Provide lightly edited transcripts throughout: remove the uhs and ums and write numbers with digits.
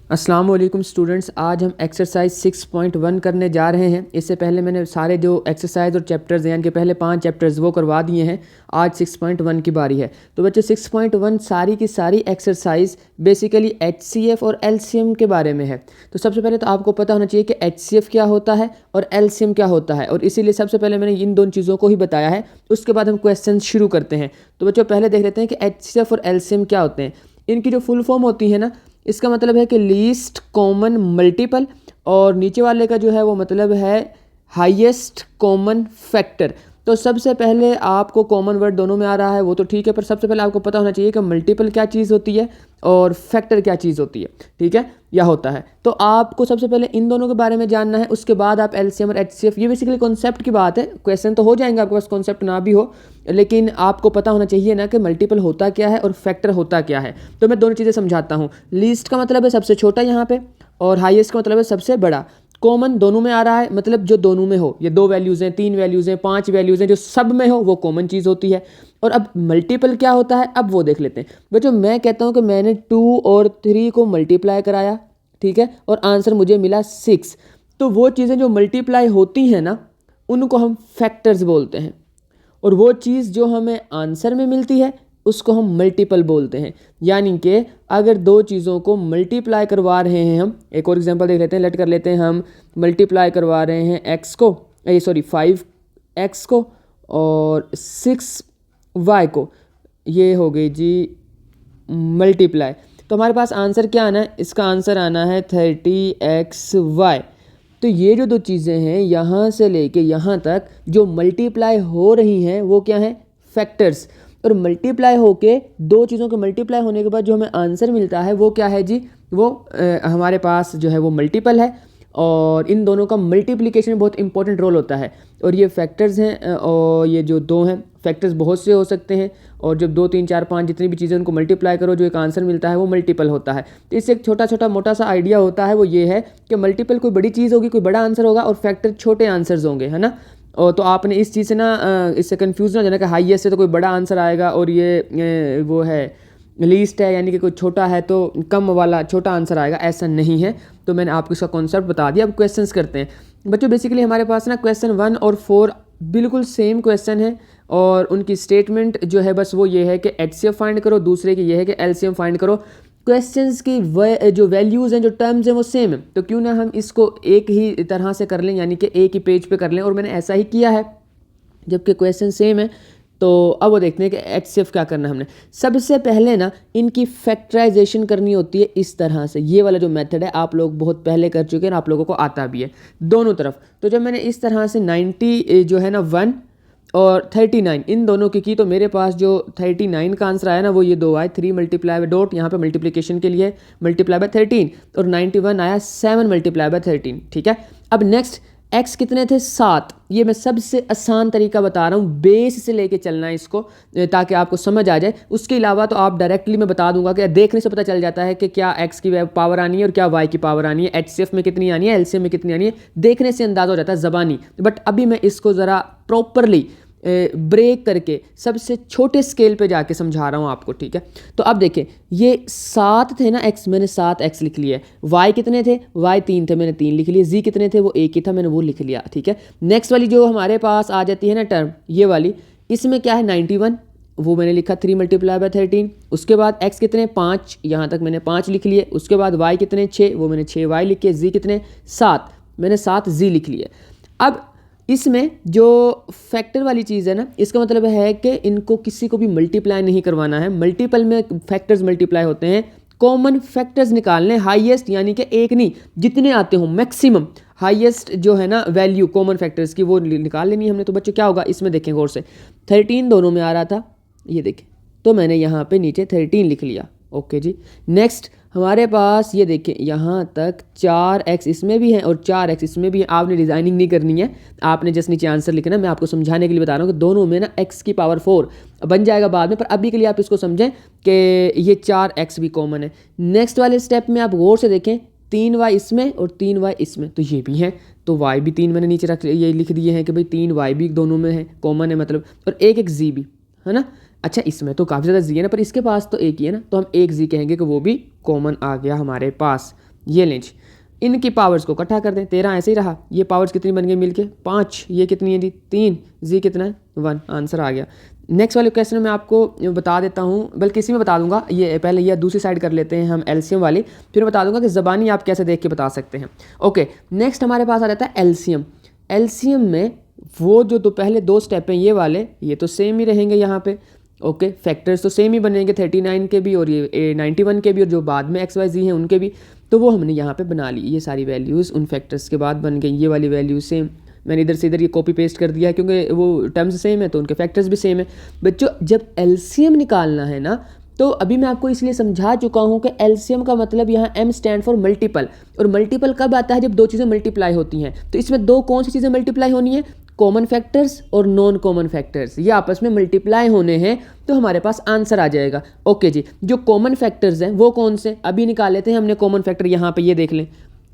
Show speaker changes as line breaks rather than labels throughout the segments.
अस्सलाम वालेकुम स्टूडेंट्स, आज हम एक्सरसाइज 6.1 करने जा रहे हैं। इससे पहले मैंने सारे जो एक्सरसाइज और चैप्टर्स हैं यानी कि पहले 5 चैप्टर्स वो करवा दिए हैं। आज 6.1 की बारी है। तो बच्चों 6.1 सारी की सारी एक्सरसाइज बेसिकली HCF और LCM के बारे में है। तो सबसे पहले तो आपको पता होना चाहिए कि HCF क्या होता है और LCM क्या होता है, और इसीलिए सबसे पहले मैंने इन दोनों चीज़ों को ही बताया है। उसके बाद हम क्वेश्चन शुरू करते हैं। तो बच्चों पहले देख लेते हैं कि HCF और LCM क्या होते हैं। इनकी जो फुल फॉर्म होती है ना, इसका मतलब है कि लीस्ट कॉमन मल्टीपल, और नीचे वाले का जो है वो मतलब है हाईएस्ट कॉमन फैक्टर। तो सबसे पहले आपको कॉमन वर्ड दोनों में आ रहा है वो तो ठीक है, पर सबसे पहले आपको पता होना चाहिए कि मल्टीपल क्या चीज़ होती है और फैक्टर क्या चीज़ होती है, ठीक है, या होता है। तो आपको सबसे पहले इन दोनों के बारे में जानना है, उसके बाद आप LCM और HCF, ये बेसिकली कॉन्सेप्ट की बात है। क्वेश्चन तो हो जाएंगे आपके पास कॉन्सेप्ट ना भी हो, लेकिन आपको पता होना चाहिए ना कि मल्टीपल होता क्या है और फैक्टर होता क्या है। तो मैं दोनों चीज़ें समझाता हूँ। लीस्ट का मतलब है सबसे छोटा यहाँ पे, और हाईएस्ट का मतलब है सबसे बड़ा। कॉमन दोनों में आ रहा है, मतलब जो दोनों में हो, ये 2 वैल्यूज़ हैं, 3 वैल्यूज़ हैं, 5 वैल्यूज़ हैं, जो सब में हो वो कॉमन चीज़ होती है। और अब मल्टीपल क्या होता है अब वो देख लेते हैं। बच्चों मैं कहता हूँ कि मैंने 2 और 3 को मल्टीप्लाई कराया, ठीक है, और आंसर मुझे मिला 6। तो वो चीज़ें जो मल्टीप्लाई होती हैं ना, उनको हम फैक्टर्स बोलते हैं, और वो चीज़ जो हमें आंसर में मिलती है उसको हम मल्टीपल बोलते हैं। यानी कि अगर दो चीज़ों को मल्टीप्लाई करवा रहे हैं, हम एक और एग्जांपल देख लेते हैं, लेट कर लेते हैं, हम मल्टीप्लाई करवा रहे हैं x को, 5x को और 6y को, ये हो गई जी मल्टीप्लाई। तो हमारे पास आंसर क्या आना है, इसका आंसर आना है 30xy। तो ये जो दो चीज़ें हैं यहाँ से लेके यहाँ तक जो मल्टीप्लाई हो रही हैं वो क्या है, फैक्टर्स। और मल्टीप्लाई होके दो चीज़ों के मल्टीप्लाई होने के बाद जो हमें आंसर मिलता है वो क्या है जी, वो हमारे पास जो है वो मल्टीपल है। और इन दोनों का मल्टीप्लिकेशन में बहुत इंपॉर्टेंट रोल होता है। और ये फैक्टर्स हैं, और ये जो दो हैं फैक्टर्स बहुत से हो सकते हैं, और जब 2 3 4 5 जितनी भी चीज़ें उनको मल्टीप्लाई करो जो एक आंसर मिलता है वो मल्टीपल होता है। तो इससे एक छोटा छोटा मोटा सा आइडिया होता है, वो ये है कि मल्टीपल कोई बड़ी चीज़ होगी, कोई बड़ा आंसर होगा, और फैक्टर छोटे आंसर्स होंगे, है ना। और तो आपने इस चीज़ से ना इससे कंफ्यूज ना हो जाना कि हाईएस्ट से तो कोई बड़ा आंसर आएगा और ये वो है लीस्ट है यानी कि कोई छोटा है तो कम वाला छोटा आंसर आएगा, ऐसा नहीं है। तो मैंने आपको इसका कॉन्सेप्ट बता दिया। अब क्वेश्चंस करते हैं बच्चों। बेसिकली हमारे पास ना क्वेश्चन 1 और 4 बिल्कुल सेम क्वेश्चन है, और उनकी स्टेटमेंट जो है बस वो ये है कि HCF फाइंड करो, दूसरे की ये है कि LCM फाइंड करो। क्वेश्चंस की जो वैल्यूज़ हैं, जो टर्म्स हैं वो सेम है, तो क्यों ना हम इसको एक ही तरह से कर लें, यानी कि एक ही पेज पे कर लें। और मैंने ऐसा ही किया है जबकि क्वेश्चन सेम है। तो अब वो देखते हैं कि HCF क्या करना है हमने। सबसे पहले ना इनकी फैक्टराइजेशन करनी होती है इस तरह से। ये वाला जो मेथड है आप लोग बहुत पहले कर चुके हैं, आप लोगों को आता भी है दोनों तरफ। तो जब मैंने इस तरह से 90 जो है ना 1 और 39 इन दोनों की तो मेरे पास जो 39 का आंसर आया ना वो ये 2 आए, 3 मल्टीप्लाई बाय डॉट यहाँ पे मल्टीप्लिकेशन के लिए मल्टीप्लाई बाय 13, और 91 आया 7 मल्टीप्लाई बाय 13, ठीक है। अब नेक्स्ट x कितने थे, 7। ये मैं सबसे आसान तरीका बता रहा हूँ, बेस से लेके चलना है इसको ताकि आपको समझ आ जाए। उसके अलावा तो आप डायरेक्टली मैं बता दूंगा कि देखने से पता चल जाता है कि क्या x की पावर आनी है और क्या y की पावर आनी है, HCF में कितनी आनी है, LCM में कितनी आनी है, देखने से अंदाज़ा हो जाता है ज़बानी। बट अभी मैं इसको ज़रा प्रॉपरली ब्रेक करके सबसे छोटे स्केल पे जाके समझा रहा हूँ आपको, ठीक है। तो अब देखें, ये 7 थे ना x, मैंने 7x लिख लिया है। y कितने थे, y 3 थे, मैंने 3 लिख लिया। z कितने थे, वो 1 ही था, मैंने वो लिख लिया, ठीक है। नेक्स्ट वाली जो हमारे पास आ जाती है ना टर्म, ये वाली, इसमें क्या है 91, वो मैंने लिखा 3 मल्टीप्लाई बाय 13। उसके बाद x कितने 5, यहाँ तक मैंने 5 लिख लिए। उसके बाद y कितने 6, वो मैंने 6y लिख के। z कितने 7, मैंने 7z लिख लिए। अब इसमें जो फैक्टर वाली चीज़ है ना, इसका मतलब है कि इनको किसी को भी मल्टीप्लाई नहीं करवाना है। मल्टीपल में फैक्टर्स मल्टीप्लाई होते हैं, कॉमन फैक्टर्स निकालने, हाईएस्ट यानी कि एक नहीं जितने आते हो मैक्सिमम हाईएस्ट जो है ना वैल्यू कॉमन फैक्टर्स की वो निकाल लेनी है हमने। तो बच्चों क्या होगा इसमें देखें गौर से, 13 दोनों में आ रहा था, ये देखें, तो मैंने यहाँ पे नीचे 13 लिख लिया, ओके जी। नेक्स्ट हमारे पास ये देखें यहाँ तक 4x इसमें भी है और 4x इसमें भी है। आपने डिज़ाइनिंग नहीं करनी है, आपने जस्ट नीचे आंसर लिखना है। मैं आपको समझाने के लिए बता रहा हूँ कि दोनों में ना x की पावर 4 बन जाएगा बाद में, पर अभी के लिए आप इसको समझें कि ये 4x भी कॉमन है। नेक्स्ट वाले स्टेप में आप गौर से देखें, 3y इसमें और 3y इसमें, तो ये भी है, तो y भी 3 मैंने नीचे रख ये लिख दिए हैं कि भाई 3y भी दोनों में है, कॉमन है मतलब, और एक z भी है ना। अच्छा इसमें तो काफ़ी ज़्यादा जी है ना, पर इसके पास तो एक ही है ना, तो हम एक जी कहेंगे कि वो भी कॉमन आ गया हमारे पास। ये लें जी, इनकी पावर्स को इकट्ठा कर दें, 13 ऐसे ही रहा। ये पावर्स कितनी बन गई मिलके 5, ये कितनी है जी 3, जी कितना है 1, आंसर आ गया। नेक्स्ट वाले क्वेश्चन में मैं आपको बता देता हूँ, बल्कि इसी में बता दूंगा, ये पहले ये दूसरी साइड कर लेते हैं हम एलसीएम वाली, फिर बता दूंगा कि ज़बानी आप कैसे देख के बता सकते हैं। ओके, नेक्स्ट हमारे पास आ जाता है एलसीएम। एलसीएम में वो जो तो पहले 2 स्टेप हैं ये वाले, ये तो सेम ही रहेंगे यहाँ पे। ओके, फैक्टर्स तो सेम ही बनेंगे 39 के भी और ये 91 के भी, और जो बाद में XYZ हैं उनके भी, तो वो हमने यहाँ पे बना ली। ये सारी वैल्यूज़ उन फैक्टर्स के बाद बन गई, ये वाली वैल्यूज सेम, मैंने इधर से इधर ये कॉपी पेस्ट कर दिया है क्योंकि वो टर्म्स सेम है तो उनके फैक्टर्स भी सेम है। बच्चों जब एलसीएम निकालना है ना, तो अभी मैं आपको इसलिए समझा चुका हूँ कि एलसीएम का मतलब यहाँ M स्टैंड फॉर मल्टीपल, और मल्टीपल कब आता है जब 2 चीज़ें मल्टीप्लाई होती हैं। तो इसमें 2 कौन सी चीज़ें मल्टीप्लाई होनी है, कॉमन फैक्टर्स और नॉन कॉमन फैक्टर्स, ये आपस में मल्टीप्लाई होने हैं, तो हमारे पास आंसर आ जाएगा। ओके जी, जो कॉमन फैक्टर्स हैं वो कौन से, अभी निकाल लेते हैं हमने कॉमन फैक्टर। यहाँ पे ये देख लें,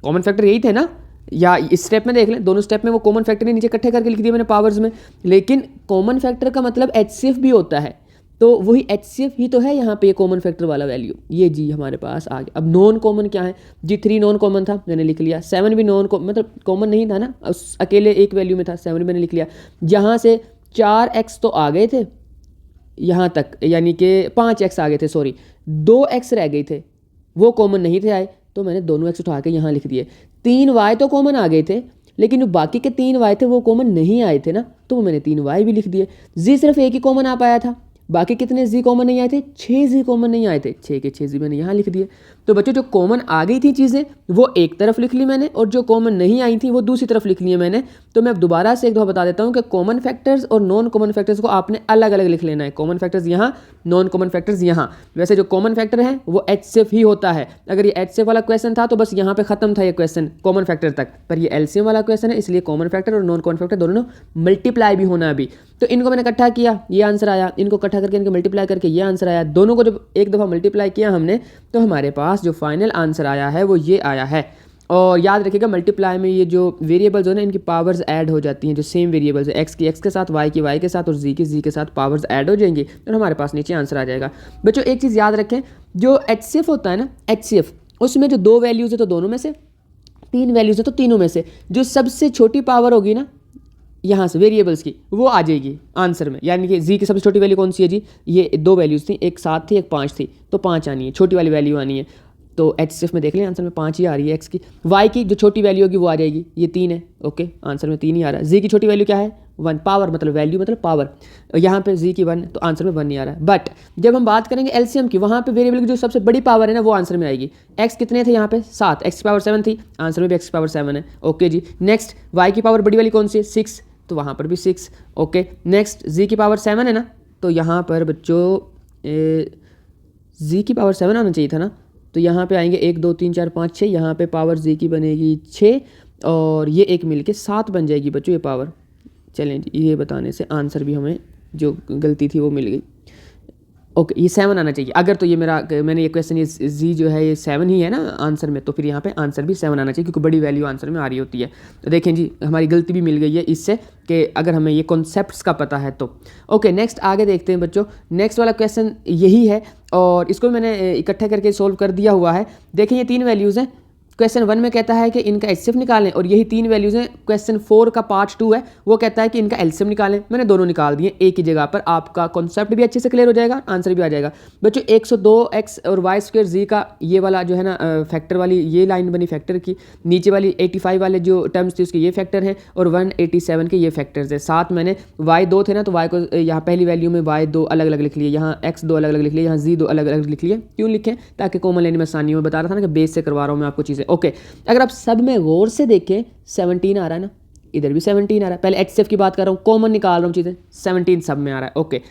कॉमन फैक्टर यही थे ना, या इस स्टेप में देख लें, दोनों स्टेप में वो कॉमन फैक्टर नीचे इकट्ठे करके लिख दिए मैंने पावर्स में, लेकिन कॉमन फैक्टर का मतलब HCF भी होता है, तो वही HCF ही तो है यहाँ पे कॉमन फैक्टर वाला वैल्यू। ये जी हमारे पास आ गया। अब नॉन कॉमन क्या है जी, 3 नॉन कॉमन था, मैंने लिख लिया। 7 भी नॉन मतलब कॉमन नहीं था ना, उस अकेले एक वैल्यू में था, 7 मैंने लिख लिया। यहाँ से 4x तो आ गए थे यहाँ तक, यानी कि 5x आ गए थे, सॉरी 2x रह गए थे, वो कॉमन नहीं थे आए, तो मैंने दोनों x उठा के यहाँ लिख दिए। 3y तो कॉमन आ गए थे, लेकिन जो बाकी के 3y थे वो कॉमन नहीं आए थे ना, तो मैंने 3y भी लिख दिए। z सिर्फ एक ही कॉमन आ पाया था, बाकी कितने z कॉमन नहीं आए थे, 6 z कॉमन नहीं आए थे, 6 के 6 z मैंने यहाँ लिख दिए। तो बच्चों जो कॉमन आ गई थी चीज़ें वो एक तरफ लिख ली मैंने, और जो कॉमन नहीं आई थी वो दूसरी तरफ लिख ली है मैंने। तो मैं दोबारा से एक दफ़ा बता देता हूँ कि कॉमन फैक्टर्स और नॉन कॉमन फैक्टर्स को आपने अलग अलग लिख लेना है। कॉमन फैक्टर्स यहाँ, नॉन कॉमन फैक्टर्स यहाँ। वैसे जो कॉमन फैक्टर है वो HCF ही होता है। अगर ये HCF वाला क्वेश्चन था तो बस यहाँ पे ख़त्म था ये क्वेश्चन कॉमन फैक्टर तक, पर ये LCM वाला क्वेश्चन है, इसलिए कॉमन फैक्टर और नॉन कॉमन फैक्टर दोनों मल्टीप्लाई भी होना अभी। तो इनको मैंने इकट्ठा किया, ये आंसर आया, इनको इकट्ठा करके इनको मल्टीप्लाई करके ये आंसर आया। दोनों को जब एक दफ़ा मल्टीप्लाई किया हमने, तो हमारे पास जो फाइनल आंसर आया है वो ये आया है। और याद रखिएगा मल्टीप्लाई में ये जो वेरिएबल्स हो ना, इनकी पावर्स ऐड हो जाती हैं। जो सेम वेरिएबल्स है, x की x के साथ, y की y के साथ और z की z के साथ पावर्स ऐड हो जाएंगी, और हमारे पास नीचे आंसर आ जाएगा। बच्चों एक चीज़ याद रखें, जो HCF होता है ना, HCF उसमें जो 2 वैल्यूज़ है तो दोनों में से, 3 वैल्यूज़ है तो तीनों में से, जो सबसे छोटी पावर होगी ना यहाँ से वेरिएबल्स की, वो आ जाएगी आंसर में। यानी कि z की सबसे छोटी वैल्यू कौन सी है जी, ये 2 वैल्यूज़ थी, एक 7 थी एक 5 थी, तो 5 आनी है, छोटी वाली वैल्यू आनी है। तो HCF में देख लें आंसर में 5 ही आ रही है x की। y की जो छोटी वैल्यू होगी वो आ जाएगी, ये 3 है, ओके आंसर में 3 ही आ रहा है। z की छोटी वैल्यू क्या है 1, पावर मतलब वैल्यू मतलब पावर, यहाँ पे z की 1, तो आंसर में 1 नहीं आ रहा है। बट जब हम बात करेंगे LCM की, वहाँ पे वेरिएबल की जो सबसे बड़ी पावर है ना वो आंसर में आएगी। x कितने थे यहाँ पे 7, x की पावर 7 थी, आंसर में भी x की पावर 7 है। ओके जी, नेक्स्ट y की पावर बड़ी वाली कौन सी है 6, तो वहाँ पर भी 6। ओके नेक्स्ट z की पावर 7 है ना, तो यहाँ पर बच्चों z की पावर 7 आना चाहिए था ना, तो यहाँ पे आएंगे 1 2 3 4 5 6, यहाँ पे पावर z की बनेगी 6, और ये एक मिलके 7 बन जाएगी बच्चों ये पावर। चलें ये बताने से आंसर भी हमें जो गलती थी वो मिल गई। ओके ये 7 आना चाहिए अगर, तो ये मैंने ये क्वेश्चन ये z जो है ये 7 ही है ना आंसर में, तो फिर यहाँ पे आंसर भी 7 आना चाहिए क्योंकि बड़ी वैल्यू आंसर में आ रही होती है। तो देखें जी हमारी गलती भी मिल गई है इससे, कि अगर हमें ये कॉन्सेप्ट्स का पता है तो। ओके नेक्स्ट आगे देखते हैं बच्चों, नेक्स्ट वाला क्वेश्चन यही है और इसको मैंने इकट्ठा करके सोल्व कर दिया हुआ है। देखें ये 3 वैल्यूज़ हैं, क्वेश्चन 1 में कहता है कि इनका HCF निकालें, और यही 3 वैल्यूज़ हैं। क्वेश्चन 4 का पार्ट 2 है, वो कहता है कि इनका LCM निकालें। मैंने दोनों निकाल दिए एक ही जगह पर, आपका कॉन्सेप्ट भी अच्छे से क्लियर हो जाएगा, आंसर भी आ जाएगा। बच्चों 102x और y² z का ये वाला जो है ना फैक्टर वाली ये लाइन बनी फैक्टर की, नीचे वाली 85 वाले जो टर्म्स थे उसके ये फैक्टर हैं, और 187 के ये फैक्टर्स है। साथ मैंने y2 थे ना, तो y को यहाँ पहली वैल्यू में y2 अलग अलग लिख लिए, यहाँ x2 अलग अलग लिख लिए, यहाँ z2 अलग अलग लिख लिए। क्यों लिखें, ताकि कॉमन लेने में आसानी हो। मैं बता रहा था ना कि बेस से करवा रहा हूँ मैं आपको चीज़ें। ओके अगर आप सब में गौर से देखें 17 आ रहा है ना, इधर भी 17 आ रहा है। पहले HCF की बात कर रहा हूँ, कॉमन निकाल रहा हूँ चीज़ें, 17 सब में आ रहा है। ओके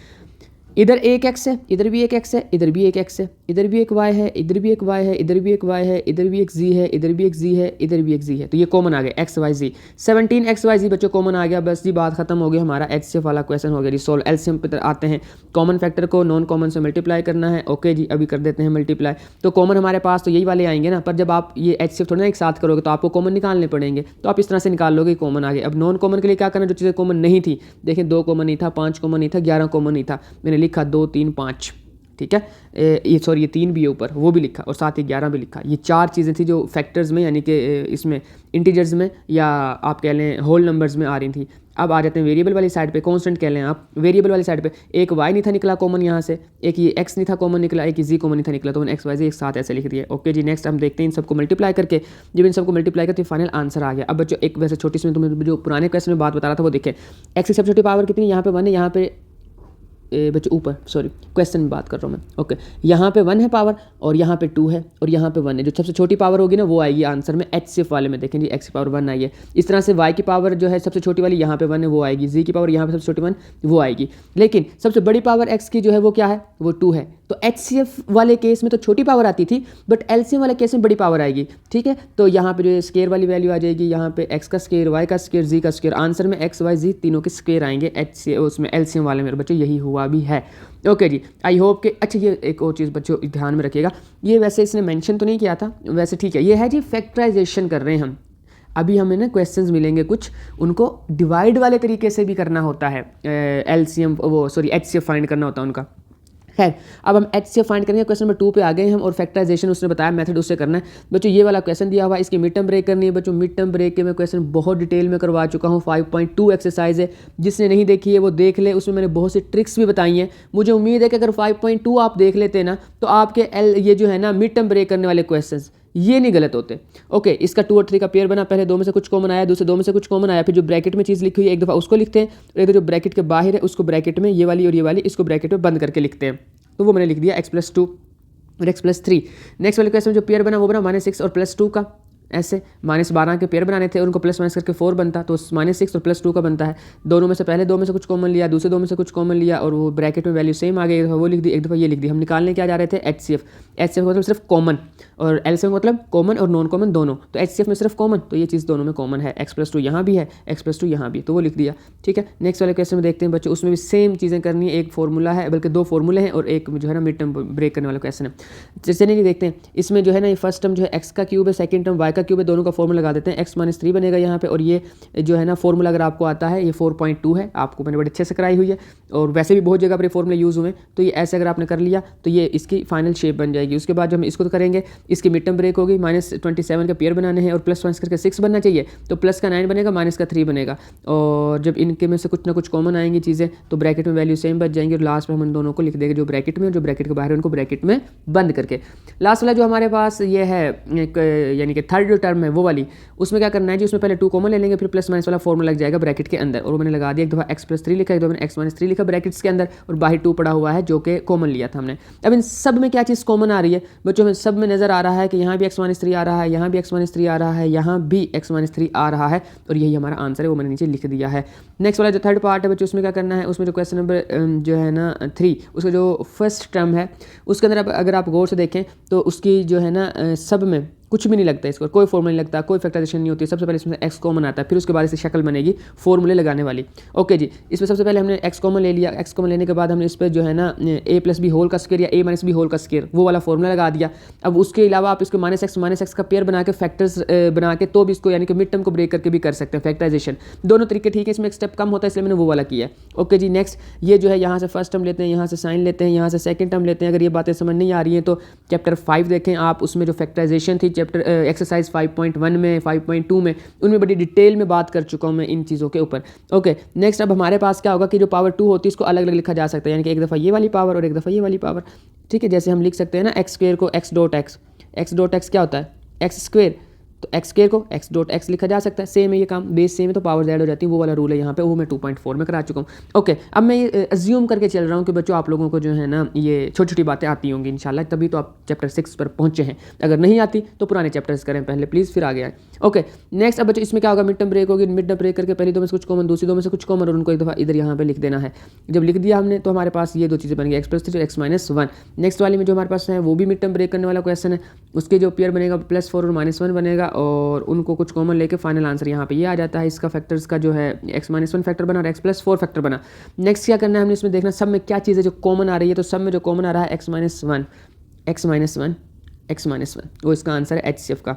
इधर एक x है, इधर भी एक x है, इधर भी एक x है, इधर भी एक y है, इधर भी एक y है, इधर भी एक y है, इधर भी एक z है, इधर भी एक z है, इधर भी एक z है, तो ये कॉमन आ गया x y z। 17 x y z बच्चों कॉमन आ गया, बस जी बात खत्म हो गई, हमारा HCF वाला क्वेश्चन हो गया जी सोल्व। LCM पे आते हैं, कॉमन फैक्टर को नॉन कॉमन से मल्टीप्लाई करना है। ओके जी अभी कर देते हैं मल्टीप्लाई। तो कॉमन हमारे पास तो यही वाले आएंगे ना, पर जब आप ये HCF थोड़ा ना एक साथ करोगे तो आपको कॉमन निकालने पड़ेंगे, तो आप इस तरह से निकाल लोगे कॉमन आ गए। अब नॉन कॉमन के लिए क्या करना, जो चीज़ें कॉमन नहीं थी, देखें 2 कॉमन नहीं था, 5 कॉमन नहीं था, 11 कॉमन नहीं था, मैंने लिखा 2 3 5। ठीक है। ये 3 भी है ऊपर, वो भी लिखा, और साथ ही 11 भी लिखा। ये 4 चीज़ें थी जो फैक्टर्स में यानी कि इसमें इंटीजर्स में या आप कह लें होल नंबर्स में आ रही थी। अब आ जाते हैं वेरिएबल वाली साइड पे, कांस्टेंट कह लें आप। वेरिएबल वाली साइड पे एक y नहीं था निकला कॉमन यहाँ से, एक ये x नहीं था कॉमन निकला, एक z कॉमन नहीं था निकला, तो मैंने x y z एक साथ ऐसे लिख दिया। ओके जी, नेक्स्ट हम देखते हैं इन सबको मल्टीप्लाई करके। जब इन सबको मल्टीप्लाई करते फाइनल आंसर आ गया। अब बच्चों एक वैसे छोटी सी तुम्हें जो पुराने क्वेश्चन में बात बता रहा था वो देखें, x की सबसे छोटी पावर कितनी, यहाँ पे 1 है, यहाँ पे बच्चों ऊपर क्वेश्चन में बात कर रहा हूँ मैं। ओके, यहाँ पे 1 है पावर और यहाँ पे 2 है और यहाँ पे 1 है। जो सबसे छोटी पावर होगी ना वो आएगी आंसर में HCF वाले में। देखें जी x की पावर 1 आई है। इस तरह से y की पावर जो है सबसे छोटी वाली यहाँ पे 1 है वो आएगी, z की पावर यहाँ पे सबसे छोटी 1 वो आएगी। लेकिन सबसे बड़ी पावर x की जो है वो क्या है, वो 2 है। तो HCF वाले केस में तो छोटी पावर आती थी, बट LCM वाले केस में बड़ी पावर आएगी। ठीक है, तो यहाँ पे जो स्क्वायर वाली वैल्यू आ जाएगी, यहाँ पे x का स्क्वायर, y का स्क्वायर, z का स्क्वायर। आंसर में x y z तीनों के स्क्वायर आएंगे उसमें LCM वाले में। बच्चों यही हुआ भी है। ओके जी, आई होप कि अच्छा ये एक और चीज़ बच्चों ध्यान में रखिएगा, ये वैसे इसने मेंशन तो नहीं किया था वैसे, ठीक है, ये है जी फैक्टराइजेशन कर रहे हैं हम। अभी हमें ना क्वेश्चंस मिलेंगे कुछ, उनको डिवाइड वाले तरीके से भी करना होता है, LCM HCF फाइंड करना होता है उनका। खैर, अब हम HCF फाइंड करेंगे। क्वेश्चन नंबर 2 पे आ गए हम, और फैक्टराइजेशन उसने बताया मेथड उससे करना है। बच्चों ये वाला क्वेश्चन दिया हुआ है, इसकी मिड टर्म ब्रेक करनी है। बच्चों मिड टर्म ब्रेक के मैं क्वेश्चन बहुत डिटेल में करवा चुका हूँ, 5.2 एक्सरसाइज है, जिसने नहीं देखी है वो देख ले, उसमें मैंने बहुत सी ट्रिक्स भी बताई हैं। मुझे उम्मीद है कि अगर 5.2 आप देख लेते ना तो आपके ये जो है ना मिड टर्म ब्रेक करने वाले क्वेश्चन ये नहीं गलत होते। ओके, इसका 2 और 3 का पेयर बना, पहले 2 में से कुछ कॉमन आया, दूसरे 2 में से कुछ कॉमन आया, फिर जो ब्रैकेट में चीज़ लिखी हुई है एक दफ़ा उसको लिखते हैं, और इधर जो ब्रैकेट के बाहर है उसको ब्रैकेट में ये वाली और ये वाली इसको ब्रैकेट में बंद करके लिखते हैं। तो वो मैंने लिख दिया x+2 और x+3। नेक्स्ट वाले क्वेश्चन में जो पेयर बना वो बना -6 और +2 का। ऐसे -12 के पेयर बनाने थे और उनको प्लस माइनस करके 4 बनता, तो -6 और +2 का बनता है। दोनों में से पहले 2 में से कुछ कॉमन लिया, दूसरे 2 में से कुछ कॉमन लिया, और वो ब्रैकेट में वैल्यू सेम आ गई, एक दफ़ा वो लिख दी, एक दफ़ा ये लिख दी। हम निकालने क्या जा रहे थे, HCF मतलब सिर्फ कॉमन, और LCM मतलब कॉमन और नॉन कॉमन दोनों। तो HCF में सिर्फ कॉमन, तो ये चीज़ दोनों में कॉमन है, x+2 यहाँ भी है, x+2 यहाँ भी, तो वो लिख दिया। ठीक है, नेक्स्ट वाले क्वेश्चन में देखते हैं बच्चों, उसमें भी सेम चीज़ें करनी है। एक फॉर्मूला है, बल्कि 2 फॉर्मूले हैं और एक जो है ना मिड टर्म ब्रेक करने वाला क्वेश्चन है। जैसे नहीं देखते हैं, इसमें जो है ना ये फर्स्ट टर्म जो है x का क्यूब है, सेकंड टर्म y का क्यूब है, दोनों का फॉर्मूला लगा देते हैं, x-3 बनेगा यहाँ पे। और ये जो है ना फॉर्मूला अगर आपको आता है, ये 4.2 है, आपको मैंने बड़े अच्छे से कराई हुई है, और वैसे भी बहुत जगह पर फॉर्मूले यूज़ हुए। तो ये ऐसे अगर आपने कर लिया तो ये इसकी फाइनल शेप बन जाएगी। उसके बाद जब हम इसको करेंगे, इसकी मिड टर्म ब्रेक होगी, -27 का पेयर बनाने हैं और प्लस माइनस करके 6 बनना चाहिए, तो प्लस का 9 बनेगा, माइनस का 3 बनेगा। और जब इनके में से कुछ ना कुछ कॉमन आएंगी चीज़ें तो ब्रैकेट में वैल्यू सेम बच जाएंगी, और लास्ट में हम इन दोनों को लिख देंगे, जो ब्रैकेट में और जो ब्रैकेट के बाहर है उनको ब्रैकेट में बंद करके। लास्ट वाला जो हमारे पास ये है यानी कि थर्ड जो टर्म है वो वाली, उसमें क्या करना है जी, उसमें पहले 2 कॉमन ले लेंगे, फिर प्लस माइनस वाला फॉर्मूला लग जाएगा ब्रैकेट के अंदर। और मैंने लगा दिया, एक दफ़ा x+3 लिखा, एक दफ़ा मैंने x-3 लिखा ब्रैकेट्स के अंदर, और बाहर 2 पड़ा हुआ है जो कि कॉमन लिया था हमने। अब इन सब में क्या चीज़ कॉमन आ रही है बच्चों, में सब में नज़र आ रहा है कि यहाँ भी x-3 आ रहा है, यहाँ भी x-3 आ रहा है, यहाँ भी x-3 आ रहा है, और यही हमारा आंसर है, वो मैंने नीचे लिख दिया है। नेक्स्ट वाला जो थर्ड पार्ट है बच्चों, उसमें क्या करना है, उसमें जो क्वेश्चन नंबर जो है ना 3, उसका जो फर्स्ट टर्म है उसके अंदर अगर आप गौर से देखें तो उसकी जो है ना सब में कुछ भी नहीं लगता, इसको कोई फॉर्मूला नहीं लगता, कोई फैक्टराइजेशन नहीं होती। सबसे पहले इसमें x कॉमन आता है, फिर उसके बाद इसकी शक्ल बनेगी फॉर्मूले लगाने वाली। ओके जी, इसमें सबसे पहले हमने x कॉमन ले लिया, x कॉमन लेने के बाद हमने इस पर जो है ना a+b होल का स्क्वायर या a-b होल का स्क्वायर वो वाला फॉर्मूला लगा दिया। अब उसके अलावा आप इसको -x का पेयर बना के फैक्टर्स बना के तो भी इसको यानी कि मिड टर्म को ब्रेक करके भी कर सकते हैं फैक्टराइजेशन। दोनों तरीके ठीक है, इसमें एक स्टेप कम होता है इसलिए मैंने वो वाला किया है। ओके जी, नेक्स्ट ये जो है यहाँ से फर्स्ट टर्म लेते हैं, यहाँ से साइन लेते हैं, यहाँ से सेकंड टर्म लेते हैं। अगर ये बातें समझ नहीं आ रही हैं तो चैप्टर 5 देखें आप, उसमें जो फैक्टराइजेशन थी चैप्टर एक्सरसाइज 5.1 में, 5.2 में, उनमें बड़ी डिटेल में बात कर चुका हूँ मैं इन चीज़ों के ऊपर। ओके, नेक्स्ट अब हमारे पास क्या होगा कि जो पावर 2 होती है इसको अलग अलग लिखा जा सकता है, यानी कि एक दफ़ा ये वाली पावर और एक दफ़ा ये वाली पावर। ठीक है, जैसे हम लिख सकते हैं ना x² को x.x क्या होता है x², तो x² को x.x लिखा जा सकता है। सेम है ये काम, बेस सेम है तो पावर Z हो जाती है, वो वाला रूल है यहाँ पे, वो मैं 2.4 में करा चुका हूँ। ओके, अब मैं ये अज्यूम करके चल रहा हूँ कि बच्चों आप लोगों को जो है ना ये छोटी छोटी बातें आती होंगी इंशाल्लाह, तभी तो आप चैप्टर 6 पर पहुँचे हैं। अगर नहीं आती तो पुराने चैप्टर्स करें पहले प्लीज़, फिर आगे आए। ओके, नेक्स्ट अब बच्चों इसमें क्या होगा, मिड टर्म ब्रेक होगी। मिड टर्म ब्रेक करके पहली 2 में से कुछ कॉमन, दूसरी 2 में से कुछ कॉमन, और उनको एक दफ़ा इधर यहाँ पे लिख देना है। जब लिख दिया हमने तो हमारे पास ये 2 चीज़ें बन गई, x+3 और x-1। नेक्स्ट वाली में जो हमारे पास है वो भी मिड टर्म ब्रेक करने वाला क्वेश्चन है, उसके जो पेयर बनेगा +4 और -1 बनेगा, और उनको कुछ कॉमन लेके फाइनल आंसर यहाँ पे ये आ जाता है। इसका फैक्टर्स का जो है x-1 फैक्टर बना और x+4 फैक्टर बना। नेक्स्ट क्या करना है हमने इसमें देखना सब में क्या चीज़ है जो कॉमन आ रही है, तो सब में जो कॉमन आ रहा है x-1 वो इसका आंसर है HCF का।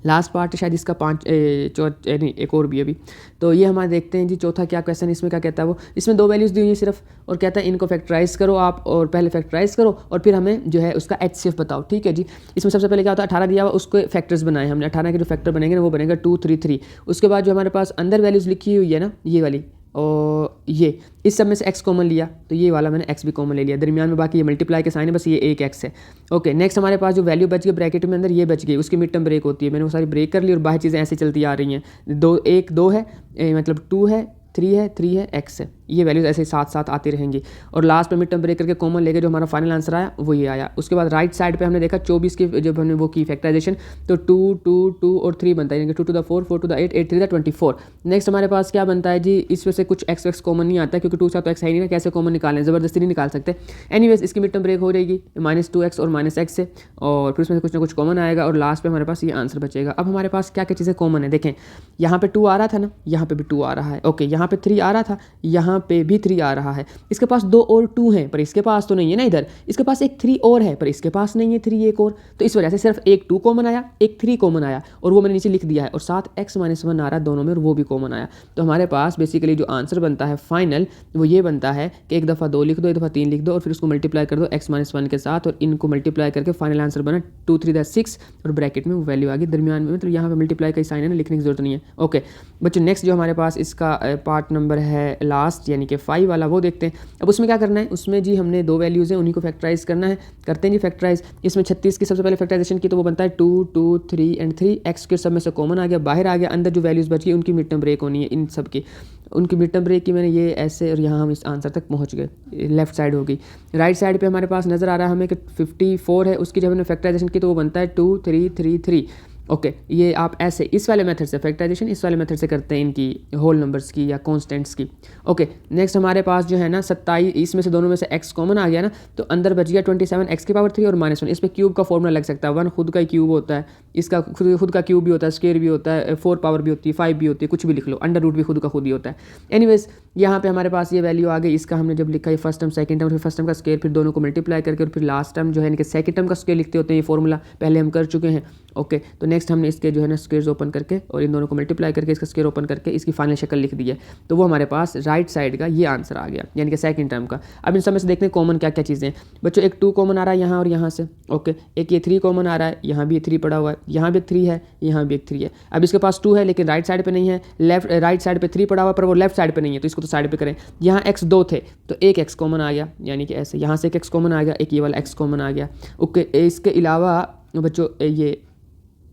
लास्ट पार्ट है शायद इसका नहीं एक और भी अभी। तो ये हमारे देखते हैं जी चौथा क्या क्वेश्चन इसमें क्या कहता है वो। इसमें 2 वैल्यूज़ दी हुई है सिर्फ, और कहता है इनको फैक्टराइज करो आप, और पहले फैक्टराइज करो और फिर हमें जो है उसका HCF बताओ। ठीक है जी। इसमें सबसे पहले क्या होता है, 18 दिया हुआ, उसके फैक्टर्स बनाए हमने। 18 के जो फैक्टर बनेंगे ना वो बनेगा 2 3 3। उसके बाद जो हमारे पास अंदर वैल्यूज़ लिखी हुई है ना ये वाली, और ये इस सब में से x कॉमन लिया, तो ये वाला मैंने x भी कॉमन ले लिया। दरमियान में बाकी ये मल्टीप्लाई के साइन है, बस ये एक x है। ओके, नेक्स्ट हमारे पास जो वैल्यू बच गई ब्रैकेट में अंदर, ये बच गई, उसकी मिड टर्म ब्रेक होती है। मैंने वो सारी ब्रेक कर ली और बाहर चीज़ें ऐसे चलती आ रही हैं। 2 है, मतलब 2 है, 3 है, 3 है, x है, ये वैल्यूज़ ऐसे साथ साथ आती रहेंगी। और लास्ट में मिड टर्म ब्रेक करके कॉमन लेके जो हमारा फाइनल आंसर आया वो ये आया। उसके बाद राइट साइड पे हमने देखा 24 की जब हमने वो की फैक्टराइजेशन, तो 2 2 2 और 3 बनता है, यानी कि 2 to the 4 4 to the 8 8 3 24। Next हमारे पास क्या बनता है जी, इसमें से कुछ x कॉमन नहीं आता क्योंकि 2 साथ तो x है ही नहीं ना, कैसे कॉमन निकालें, ज़बरदस्ती नहीं निकाल सकते। एनीवेज इसकी मिड टर्म ब्रेक हो जाएगी -2x और -x से, और फिर उसमें से कुछ ना कुछ कॉमन आएगा और लास्ट में हमारे पास ये आंसर बचेगा। अब हमारे पास क्या क्या चीज़ें कॉमन है देखें, यहाँ पे 2 आ रहा था ना, यहाँ पे भी 2 आ रहा है। ओके, यहाँ पे 3 आ रहा था, यहाँ पे भी 3 आ रहा है। इसके पास 2 और 2 हैं पर इसके पास तो नहीं है ना इधर। इसके पास एक 3 और है पर इसके पास नहीं है 3 एक और, तो इस वजह से सिर्फ एक 2 कॉमन आया, एक 3 कॉमन आया, और वो मैंने नीचे लिख दिया है, और साथ x -1 आ रहा है दोनों में, और वो भी कॉमन आया। तो हमारे पास बेसिकली जो आंसर बनता है फाइनल वो ये बनता है कि एक दफ़ा 2 लिख दो, एक दफ़ा 3 लिख दो, और फिर उसको मल्टीप्लाई कर दो x -1 के साथ, और इनको मल्टीप्लाई करके फाइनल आंसर बना 2 3 6, और ब्रैकेट में वो वैल्यू आ गई दरमियान में, मतलब यहाँ पे मल्टीप्लाई का साइन है ना, लिखने की जरूरत नहीं है। ओके बच्चों, नेक्स्ट जो हमारे पास इसका पार्ट नंबर है लास्ट यानी कि 5 वाला, वो देखते हैं। अब उसमें क्या करना है, उसमें जी हमने 2 वैल्यूज़ हैं उन्हीं को फैक्टराइज करना है। करते हैं जी फैक्टराइज। इसमें 36 की सबसे पहले फैक्टराइजेशन की तो वो बनता है 2 2 3 एंड 3, x के सब में से कॉमन आ गया, बाहर आ गया, अंदर जो वैल्यूज़ बच गई उनकी मिड टर्म ब्रेक होनी है, इन सब की उनकी मिड टर्म ब्रेक की मैंने ये ऐसे, और यहाँ हम इस आंसर तक पहुँच गए। लेफ्ट साइड होगी, राइट साइड पे हमारे पास नज़र आ रहा है हमें कि 54 है, उसकी जब हमने फैक्टराइजेशन की तो वो बनता है 2 3 3 3। ओके, ये आप ऐसे इस वाले मेथड से फैक्टराइजेशन इस वाले मेथड से करते हैं इनकी होल नंबर्स की या कॉन्स्टेंट्स की। ओके, नेक्स्ट हमारे पास जो है ना 27, इसमें से दोनों में से x कॉमन आ गया ना, तो अंदर बच गया 27 x की पावर 3 और -1। इस पर क्यूब का फॉर्मूला लग सकता है, 1 खुद का ही क्यूब होता है, इसका खुद का क्यूब भी होता है, स्क्वायर भी होता है, 4 पावर भी होती है, 5 भी होती है, कुछ भी लिख लो, अंडर रूट भी खुद का खुद ही होता है। एनीवेज यहाँ पे हमारे पास ये वैल्यू आ गई, इसका हमने जब लिखा है फर्स्ट टर्म सेकंड टर्म, फिर फर्स्ट टर्म का स्क्वायर, फिर दोनों को मल्टीप्लाई करके, और फिर लास्ट टर्म जो है इनके सेकंड टर्म का स्क्वायर लिखते होते हैं, ये फॉर्मूला पहले हम कर चुके हैं। ओके, तो नेक्स्ट हमने इसके जो है ना स्क्वायर्स ओपन करके और इन दोनों को मल्टीप्लाई करके इसका स्क्वायर ओपन करके इसकी फाइनल शक्ल लिख दी है, तो वो हमारे पास राइट साइड का ये आंसर आ गया, यानी कि सेकंड टर्म का। अब इन सब में से देखते हैं कॉमन क्या क्या चीज़ें हैं बच्चों। एक 2 कॉमन आ रहा है यहाँ और यहाँ से। ओके, एक ये 3 कॉमन आ रहा है, यहाँ भी 3 पड़ा हुआ है, यहाँ भी 3 है, यहाँ भी एक 3 है। अब इसके पास 2 है लेकिन राइट साइड पर नहीं है, राइट साइड पर 3 पड़ा हुआ पर वो लेफ्ट साइड पर नहीं है, तो इसको तो साइड पर करें। यहाँ x 2 थे तो एक x कॉमन आ गया, यानी कि ऐसे यहाँ से एक x कॉमन आ गया, एक ये वाला x कॉमन आ गया। ओके, इसके अलावा बच्चों ये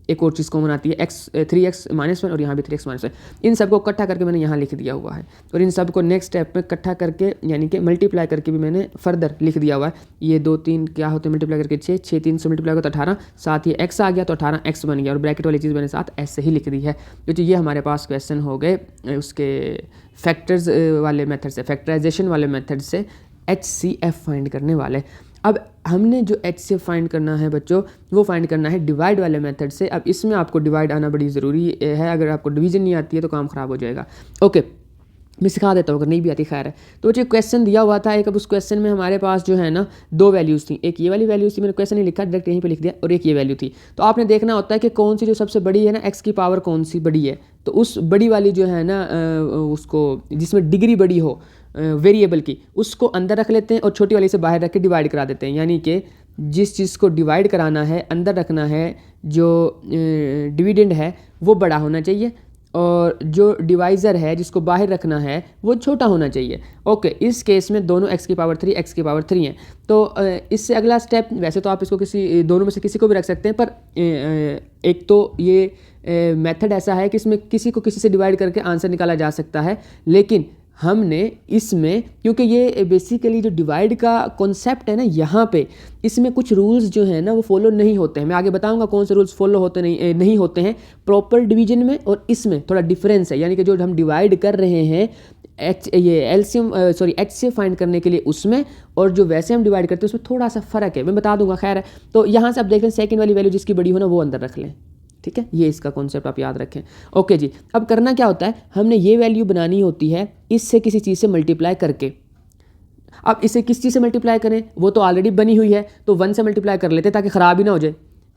एक और चीज़ कॉमन आती है x 3x -1, और यहाँ भी 3x -1। इन सबको इकट्ठा करके मैंने यहाँ लिख दिया हुआ है, और इन सबको नेक्स्ट स्टेप में इकट्ठा करके यानी कि मल्टीप्लाई करके भी मैंने फर्दर लिख दिया हुआ है। ये 2 3 क्या होते हैं मल्टीप्लाई करके 6 6 3 से मल्टीप्लाई होता 18, साथ ही x आ गया तो 18x बन गया, और ब्रैकेट वाली चीज़ मैंने साथ ऐसे ही लिख दी है। तो ये हमारे पास क्वेश्चन हो गए उसके फैक्टर्स वाले मेथड से, फैक्टराइजेशन वाले मेथड से HCF फाइंड करने वाले। अब हमने जो HCF फाइंड करना है बच्चों, वो फाइंड करना है डिवाइड वाले मेथड से। अब इसमें आपको डिवाइड आना बड़ी ज़रूरी है, अगर आपको डिवीजन नहीं आती है तो काम ख़राब हो जाएगा। ओके, मैं सिखा देता हूँ, अगर नहीं भी आती खैर है। तो बच्चों क्वेश्चन दिया हुआ था एक, अब उस क्वेश्चन में हमारे पास जो है ना 2 वैल्यूज़ थी, एक ये वाली वैल्यूज़ थी, मैंने क्वेश्चन नहीं लिखा, डायरेक्ट यहीं पे लिख दिया, और एक ये वैल्यू थी। तो आपने देखना होता है कि कौन सी जो सबसे बड़ी है ना, x की पावर कौन सी बड़ी है, तो उस बड़ी वाली जो है ना उसको जिसमें डिग्री बड़ी हो वेरिएबल की, उसको अंदर रख लेते हैं और छोटी वाली से बाहर रख के डिवाइड करा देते हैं। यानी कि जिस चीज़ को डिवाइड कराना है अंदर रखना है, जो डिविडेंड है वो बड़ा होना चाहिए, और जो डिवाइज़र है जिसको बाहर रखना है वो छोटा होना चाहिए। ओके, इस केस में दोनों x की पावर 3 x की पावर 3 हैं। तो इससे अगला स्टेप, वैसे तो आप इसको किसी दोनों में से किसी को भी रख सकते हैं, पर एक तो ये मेथड ऐसा है कि इसमें किसी को किसी से डिवाइड करके आंसर निकाला जा सकता है, लेकिन हमने इसमें क्योंकि ये बेसिकली जो डिवाइड का कॉन्सेप्ट है ना, यहाँ पे इसमें कुछ रूल्स जो हैं ना वो फॉलो नहीं होते हैं। मैं आगे बताऊंगा कौन से रूल्स फॉलो होते नहीं होते हैं प्रॉपर डिवीजन में, और इसमें थोड़ा डिफरेंस है। यानी कि जो हम डिवाइड कर रहे हैं HCF फाइंड करने के लिए उसमें, और जो वैसे हम डिवाइड करते हैं उसमें थोड़ा सा फ़र्क है, मैं बता दूंगा खैर है। तो यहाँ से आप देख लें सेकेंड वाली वैल्यू जिसकी बड़ी हो ना वो अंदर रख लें, ठीक है, ये इसका कॉन्सेप्ट आप याद रखें। ओके जी, अब करना क्या होता है, हमने ये वैल्यू बनानी होती है इससे किसी चीज़ से मल्टीप्लाई करके। अब इसे किस चीज़ से मल्टीप्लाई करें, वो तो ऑलरेडी बनी हुई है, तो 1 से मल्टीप्लाई कर लेते ताकि ख़राब ही ना हो जाए।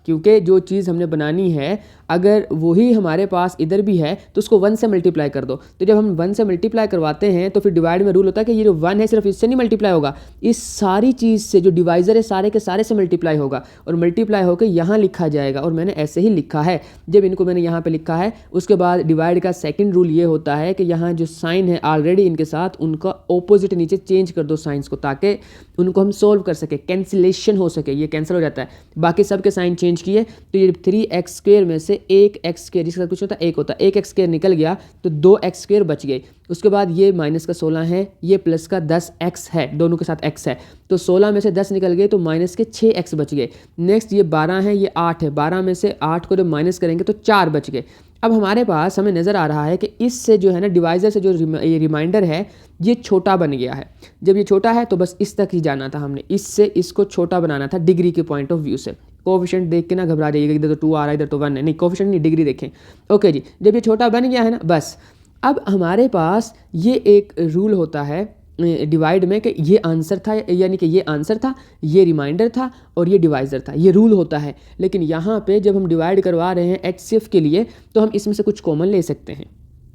क्योंकि जो चीज़ हमने बनानी है अगर वही हमारे पास इधर भी है तो उसको 1 से मल्टीप्लाई कर दो। तो जब हम 1 से मल्टीप्लाई करवाते हैं तो फिर डिवाइड में रूल होता है कि ये जो 1 है सिर्फ इससे नहीं मल्टीप्लाई होगा, इस सारी चीज़ से, जो डिवाइज़र है सारे के सारे से मल्टीप्लाई होगा और मल्टीप्लाई होकर यहाँ लिखा जाएगा। और मैंने ऐसे ही लिखा है, जब इनको मैंने यहाँ पे लिखा है उसके बाद डिवाइड का सेकंड रूल ये होता है कि यहाँ जो साइन है ऑलरेडी इनके साथ उनका ऑपोजिट नीचे चेंज कर दो साइंस को, ताकि उनको हम सोल्व कर सके, कैंसिलेशन हो सके। ये कैंसिल हो जाता है, बाकी सब के साइन चेंज किए तो ये 3x² में से 1x², जिसका कुछ होता है 1 होता है, 1x² निकल गया तो 2x² बच गए। उसके बाद ये माइनस का 16 है, ये प्लस का 10x है, दोनों के साथ x है, तो 16 में से 10 निकल गए तो माइनस के 6x बच गए। नेक्स्ट ये 12 है, ये 8 है, 12 में से 8 को जब माइनस करेंगे तो 4 बच गए। अब हमारे पास हमें नज़र आ रहा है कि इससे जो है ना डिवाइज़र से जो ये रिमाइंडर है ये छोटा बन गया है। जब ये छोटा है तो बस इस तक ही जाना था हमने, इससे इसको छोटा बनाना था डिग्री के पॉइंट ऑफ व्यू से। कोएफिशिएंट देख के ना घबरा जाइएगा, इधर तो 2 आ रहा है इधर तो 1 है, नहीं कोएफिशिएंट नहीं, डिग्री देखें। ओके जी, जब ये छोटा बन गया है ना, बस अब हमारे पास ये एक रूल होता है डिवाइड में कि ये आंसर था, यानी कि ये आंसर था, ये रिमाइंडर था और ये डिवाइज़र था, ये रूल होता है। लेकिन यहाँ पे जब हम डिवाइड करवा रहे हैं HCF के लिए तो हम इसमें से कुछ कॉमन ले सकते हैं,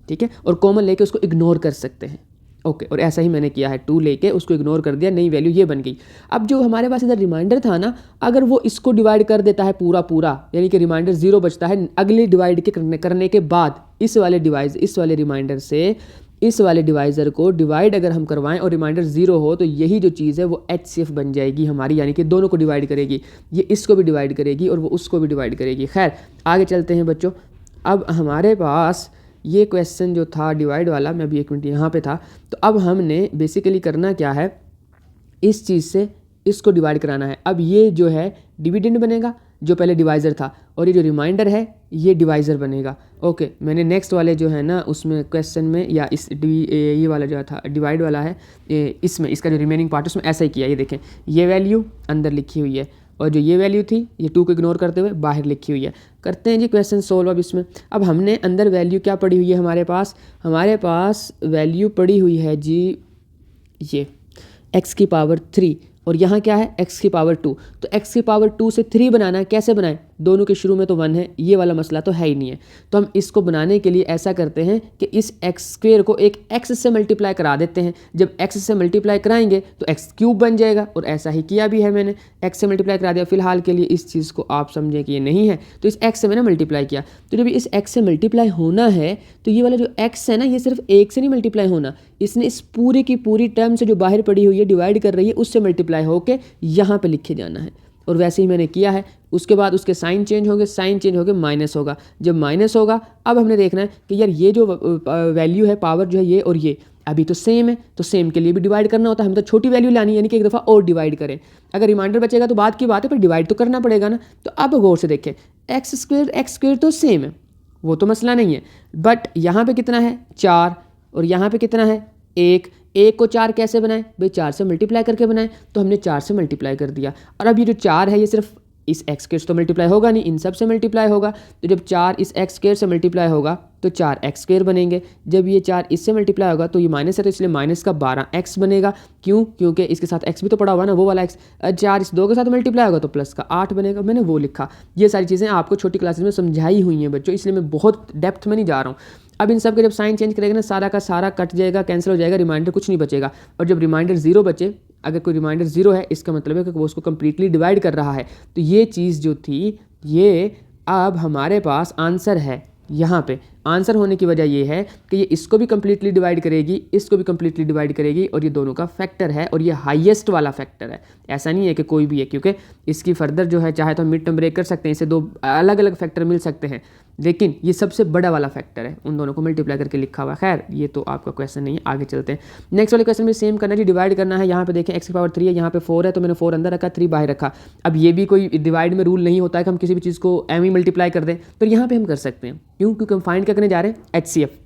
ठीक है, और कॉमन लेके उसको इग्नोर कर सकते हैं। ओके, और ऐसा ही मैंने किया है, 2 लेके उसको इग्नोर कर दिया, नई वैल्यू ये बन गई। अब जो हमारे पास इधर रिमाइंडर था ना, अगर वो इसको डिवाइड कर देता है पूरा पूरा, यानी कि रिमाइंडर 0 बचता है अगले डिवाइड के करने के बाद, इस वाले रिमाइंडर से इस वाले डिवाइज़र को डिवाइड अगर हम करवाएं और रिमाइंडर 0 हो तो यही जो चीज़ है वो HCF बन जाएगी हमारी, यानी कि दोनों को डिवाइड करेगी, ये इसको भी डिवाइड करेगी और वो उसको भी डिवाइड करेगी। खैर आगे चलते हैं बच्चों। अब हमारे पास ये क्वेश्चन जो था डिवाइड वाला, मैं अभी 1 मिनट यहाँ पे था, तो अब हमने बेसिकली करना क्या है, इस चीज़ से इसको डिवाइड कराना है। अब ये जो है डिविडेंड बनेगा जो पहले डिवाइज़र था, और ये जो रिमाइंडर है ये डिवाइज़र बनेगा। ओके, मैंने नेक्स्ट वाले जो है ना उसमें क्वेश्चन में, या इस ये वाला जो था डिवाइड वाला है, इसमें इसका जो रिमेनिंग पार्ट है उसमें ऐसा ही किया। ये देखें, ये वैल्यू अंदर लिखी हुई है और जो ये वैल्यू थी ये 2 को इग्नोर करते हुए बाहर लिखी हुई है। करते हैं जी क्वेश्चन सोल्व। अब इसमें अब हमने अंदर वैल्यू क्या पड़ी हुई है, हमारे पास वैल्यू पड़ी हुई है जी ये x⁻3, और यहाँ क्या है x⁻2। तो x⁻2 से 3 बनाना है, कैसे बनाएं, दोनों के शुरू में तो 1 है, ये वाला मसला तो है ही नहीं है। तो हम इसको बनाने के लिए ऐसा करते हैं कि इस x² को एक x से मल्टीप्लाई करा देते हैं। जब x से मल्टीप्लाई कराएंगे तो x³ बन जाएगा, और ऐसा ही किया भी है मैंने, x से मल्टीप्लाई करा दिया। फिलहाल के लिए इस चीज़ को आप समझें कि ये नहीं है, तो इस x से मैंने मल्टीप्लाई किया। तो जब इस x से मल्टीप्लाई होना है तो ये वाला जो x है ना, ये सिर्फ 1 से नहीं मल्टीप्लाई होना, इसने इस पूरी की पूरी टर्म से जो बाहर पड़ी हुई है डिवाइड कर रही है उससे मल्टीप्लाई होकर यहाँ पे लिखे जाना है, और वैसे ही मैंने किया है। उसके बाद उसके साइन चेंज होंगे, माइनस होगा। जब माइनस होगा अब हमने देखना है कि यार ये जो वैल्यू है, पावर जो है ये और ये अभी तो सेम है, तो सेम के लिए भी डिवाइड करना होता है, हम तो छोटी वैल्यू लानी है, यानी कि एक दफ़ा और डिवाइड करें। अगर रिमाइंडर बचेगा तो बात की बात है, पर डिवाइड तो करना पड़ेगा ना। तो अब गौर से देखें, x² तो सेम है, वो तो मसला नहीं है, बट यहाँ पे कितना है 4 और यहाँ पे कितना है 1 को 4 कैसे बनाएं भाई, 4 से मल्टीप्लाई करके बनाएं। तो हमने 4 से मल्टीप्लाई कर दिया, और अब ये जो 4 है ये सिर्फ इस x² से तो मल्टीप्लाई होगा नहीं, इन सब से मल्टीप्लाई होगा। तो जब 4 इस x² से मल्टीप्लाई होगा तो 4x² बनेंगे। जब ये 4 इससे मल्टीप्लाई होगा तो ये माइनस है, तो इसलिए माइनस का 12x बनेगा। क्यों, क्योंकि इसके साथ x भी तो पड़ा हुआ ना, वो वाला x। 4 इस 2 के साथ मल्टीप्लाई होगा तो प्लस का 8 बनेगा, मैंने वो लिखा। ये सारी चीज़ें आपको छोटी क्लासेस में समझाई हुई हैं बच्चों, इसलिए मैं बहुत डेप्थ में नहीं जा रहा हूँ। अब इन सब के जब साइन चेंज करेगा ना, सारा का सारा कट जाएगा, कैंसिल हो जाएगा, रिमाइंडर कुछ नहीं बचेगा। और जब रिमाइंडर 0 बचे, अगर कोई रिमाइंडर 0 है इसका मतलब है कि वो उसको कम्प्लीटली डिवाइड कर रहा है। तो ये चीज़ जो थी ये अब हमारे पास आंसर है। यहाँ पे आंसर होने की वजह ये है कि ये इसको भी कम्प्लीटली डिवाइड करेगी, इसको भी कम्प्लीटली डिवाइड करेगी, और ये दोनों का फैक्टर है, और ये हाईएस्ट वाला फैक्टर है। ऐसा नहीं है कि कोई भी है, क्योंकि इसकी फर्दर जो है चाहे तो हम मिड टर्म ब्रेक कर सकते हैं, इसे 2 अलग अलग फैक्टर मिल सकते हैं, लेकिन ये सबसे बड़ा वाला फैक्टर है, उन दोनों को मल्टीप्लाई करके लिखा हुआ। खैर ये तो आपका क्वेश्चन नहीं है, आगे चलते हैं। नेक्स्ट वाले क्वेश्चन में सेम करना जी, डिवाइड करना है। यहाँ पे देखें x⁻3 है, यहाँ पे 4 है, तो मैंने 4 अंदर रखा, 3 बाहर रखा। अब ये भी कोई डिवाइड में रूल नहीं होता है कि हम किसी भी चीज़ को एम ही मल्टीप्लाई कर दें, तो यहाँ पे हम कर सकते हैं। क्यों, क्योंकि हम फाइंड क्या करने जा रहे हैं HCF।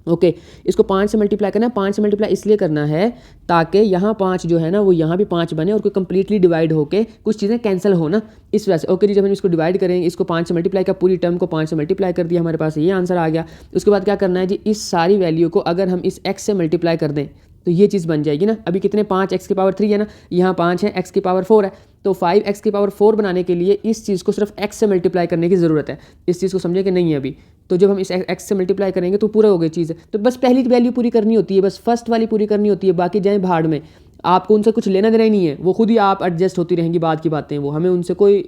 ओके, इसको 5 से मल्टीप्लाई करना है। 5 से मल्टीप्लाई इसलिए करना है ताकि यहाँ 5 जो है ना वो यहाँ भी 5 बने, और कोई कंप्लीटली डिवाइड होके कुछ चीज़ें कैंसिल हो ना, इस वजह से। ओके जी, जब हम इसको डिवाइड करेंगे, इसको 5 से मल्टीप्लाई किया, पूरी टर्म को 5 से मल्टीप्लाई कर दिया, हमारे पास ये आंसर आ गया। उसके बाद क्या करना है जी, इस सारी वैल्यू को अगर हम इस x से मल्टीप्लाई कर दें तो तो ये चीज़ बन जाएगी ना। अभी कितने 5x की पावर 3 है ना, यहाँ 5 है, x की पावर 4 है, तो 5x की पावर 4 बनाने के लिए इस चीज़ को सिर्फ x से मल्टीप्लाई करने की ज़रूरत है। इस चीज़ को समझे कि नहीं है अभी, तो जब हम इस x से मल्टीप्लाई करेंगे तो पूरा हो गई चीज़ है। तो बस पहली वैल्यू पूरी करनी होती है, बस फर्स्ट वाली पूरी करनी होती है, बाकी जाए भाड़ में, आपको उनसे कुछ लेना देना ही नहीं है, वो खुद ही आप एडजस्ट होती रहेंगी, बाद की बातें वो, हमें उनसे कोई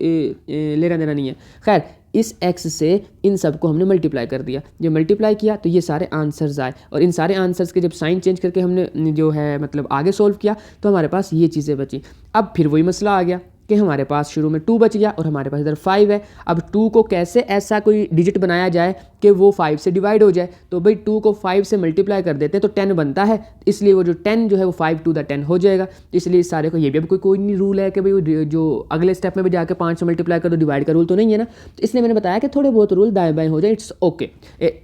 लेना देना नहीं है। खैर, इस x से इन सब को हमने मल्टीप्लाई कर दिया, जब मल्टीप्लाई किया तो ये सारे आंसर्स आए, और इन सारे आंसर्स के जब साइन चेंज करके हमने जो है मतलब आगे सोल्व किया तो हमारे पास ये चीज़ें बची। अब फिर वही मसला आ गया कि हमारे पास शुरू में 2 बच गया और हमारे पास इधर 5 है। अब 2 को कैसे ऐसा कोई डिजिट बनाया जाए कि वो 5 से डिवाइड हो जाए, तो भाई 2 को 5 से मल्टीप्लाई कर देते हैं तो 10 बनता है, इसलिए वो जो 10 जो है वो 5 to the 10 हो जाएगा। इसलिए इस सारे को, ये भी अब कोई नहीं रूल है कि भाई जो अगले स्टेप में भी जाकर 5 से मल्टीप्लाई कर दो, डिवाइड का रूल तो नहीं है ना। तो इसलिए मैंने बताया कि थोड़े बहुत रूल दाएं बाएं हो जाए, इट्स ओके।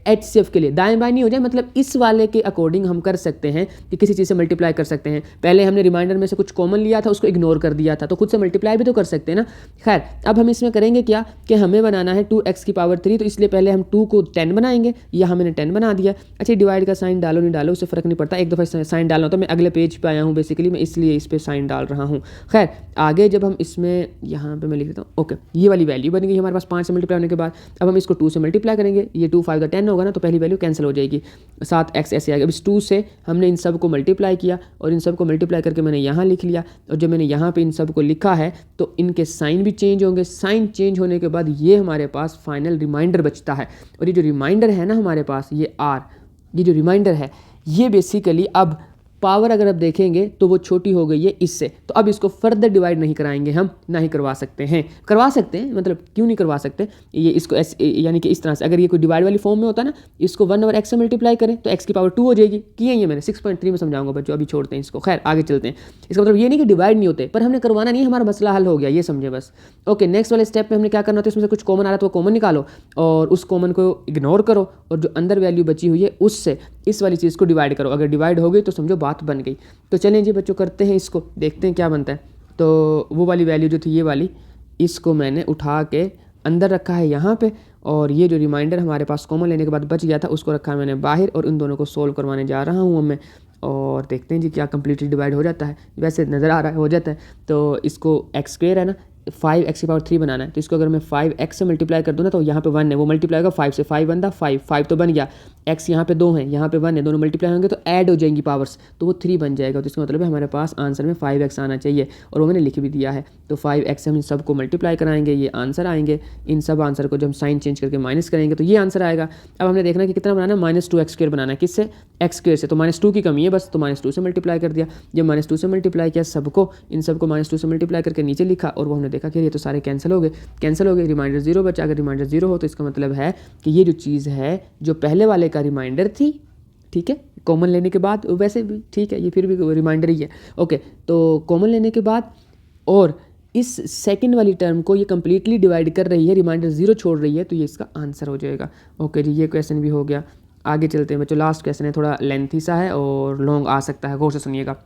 HCF के लिए दाएं बाएं नहीं हो जाए, मतलब इस वाले के अकॉर्डिंग हम कर सकते हैं कि किसी चीज़ से मल्टीप्लाई कर सकते हैं। पहले हमने रिमाइंडर में से कुछ कॉमन लिया था, उसको इग्नोर कर दिया था, तो खुद से मल्टीप्लाई भी तो कर सकते हैं ना। खैर, अब हम इसमें करेंगे क्या कि हमें बनाना है 2x की पावर 3, तो इसलिए पहले हम 2 को 10 बनाएंगे, यहाँ मैंने 10 बना दिया। अच्छा, डिवाइड का साइन डालो नहीं डालो उससे फ़र्क नहीं पड़ता, एक दफ़ा साइन डालना होता है। मैं अगले पेज पे आया हूँ बेसिकली, मैं इसलिए इस पर साइन डाल रहा हूँ। खैर, आगे जब हम इसमें यहाँ पे मैं लिख देता हूँ, ओके, ये वाली वैल्यू बन गई हमारे पास 5 से मल्टीप्लाई होने के बाद। अब हम इसको 2 से मल्टीप्लाई करेंगे, ये 2 5 10 होगा ना, तो पहली वैल्यू कैंसिल हो जाएगी, 7x ऐसे आएगा। अब इस 2 से हमने इन सब को मल्टीप्लाई किया, और इन सब को मल्टीप्लाई करके मैंने यहाँ लिख लिया, और जब मैंने यहाँ पे इन सब को लिखा है तो इनके साइन भी चेंज होंगे। साइन चेंज होने के बाद ये हमारे पास फाइनल रिमाइंडर बचता है, और ये जो रिमाइंडर है ना हमारे पास, ये r, ये जो रिमाइंडर है ये बेसिकली अब पावर अगर आप देखेंगे तो वो छोटी हो गई है इससे, तो अब इसको फर्दर डिवाइड नहीं कराएंगे हम, ना ही करवा सकते हैं। करवा सकते हैं, मतलब क्यों नहीं करवा सकते, ये इसको यानी कि इस तरह से, अगर ये कोई डिवाइड वाली फॉर्म में होता ना, इसको 1/x से मल्टीप्लाई करें तो x की पावर 2 हो जाएगी। किए ये मैंने 6.3 में समझाऊंगा बच्चों, अभी छोड़ते हैं इसको। खैर, आगे चलते हैं। इसका मतलब ये नहीं कि डिवाइड नहीं होते, पर हमने करवाना नहीं, हमारा मसला हल हो गया, ये समझे बस। ओके, नेक्स्ट वाले स्टेप में हमने क्या करना होता है, इसमें से कुछ कॉमन आ रहा है तो वो कॉमन निकालो, और उस कॉमन को इग्नोर करो, और जो अंदर वैल्यू बची हुई है उससे इस वाली चीज़ को डिवाइड करो। अगर डिवाइड हो गई तो समझो बात बन गई। तो चलें जी बच्चों, करते हैं इसको, देखते हैं क्या बनता है। तो वो वाली वैल्यू जो थी ये वाली, इसको मैंने उठा के अंदर रखा है यहाँ पे, और ये जो रिमाइंडर हमारे पास कॉमन लेने के बाद बच गया था उसको रखा है मैंने बाहर, और इन दोनों को सोल्व करवाने जा रहा हूँ मैं, और देखते हैं जी क्या कम्प्लीटली डिवाइड हो जाता है। वैसे नज़र आ रहा है हो जाता है। तो इसको x² है ना, 5x की पावर 3 बनाना है, तो इसको अगर मैं 5x से मल्टीप्लाई कर दूँ ना, तो यहाँ पे 1 है, वो मल्टीप्लाई होगा 5 से, 5 बनता 5 तो बन गया। x यहाँ पे 2 है, यहाँ पे 1 है, दोनों मल्टीप्लाई होंगे तो ऐड हो जाएंगी पावर्स, तो वो 3 बन जाएगा। तो इसका मतलब है हमारे पास आंसर में 5x आना चाहिए, और वो मैंने लिख भी दिया है। तो 5x से हम इन सब को मल्टीप्लाई कराएंगे, ये आंसर आएंगे। इन सब आंसर को जब हम साइन चेंज करके माइनस करेंगे तो ये आंसर आएगा। अब हमने देखना कि कितना बनाना है, -2x² बनाना है, किससे, x² से, तो -2 की कमी है बस, तो -2 से मल्टीप्लाई कर दिया। जब -2 से मल्टीप्लाई किया सबको, इन सबको -2 से मल्टीप्लाई करके नीचे लिखा, और वो हमने देखा कि ये तो सारे कैंसिल हो गए, रिमाइंडर 0 बचा। अगर रिमाइंडर 0 हो तो इसका मतलब है कि ये जो चीज़ है जो पहले वाले का रिमाइंडर थी, ठीक है, कॉमन लेने के बाद, वैसे भी ठीक है ये फिर भी रिमाइंडर ही है। ओके, तो कॉमन लेने के बाद और इस सेकंड वाली टर्म को ये कंप्लीटली डिवाइड कर रही है, रिमाइंडर 0 छोड़ रही है, तो ये इसका आंसर हो जाएगा। ओके जी, ये क्वेश्चन भी हो गया। आगे चलते हैं बच्चों, लास्ट क्वेश्चन है, थोड़ा लेंथी सा है और लॉन्ग आ सकता है, गौर से सुनिएगा।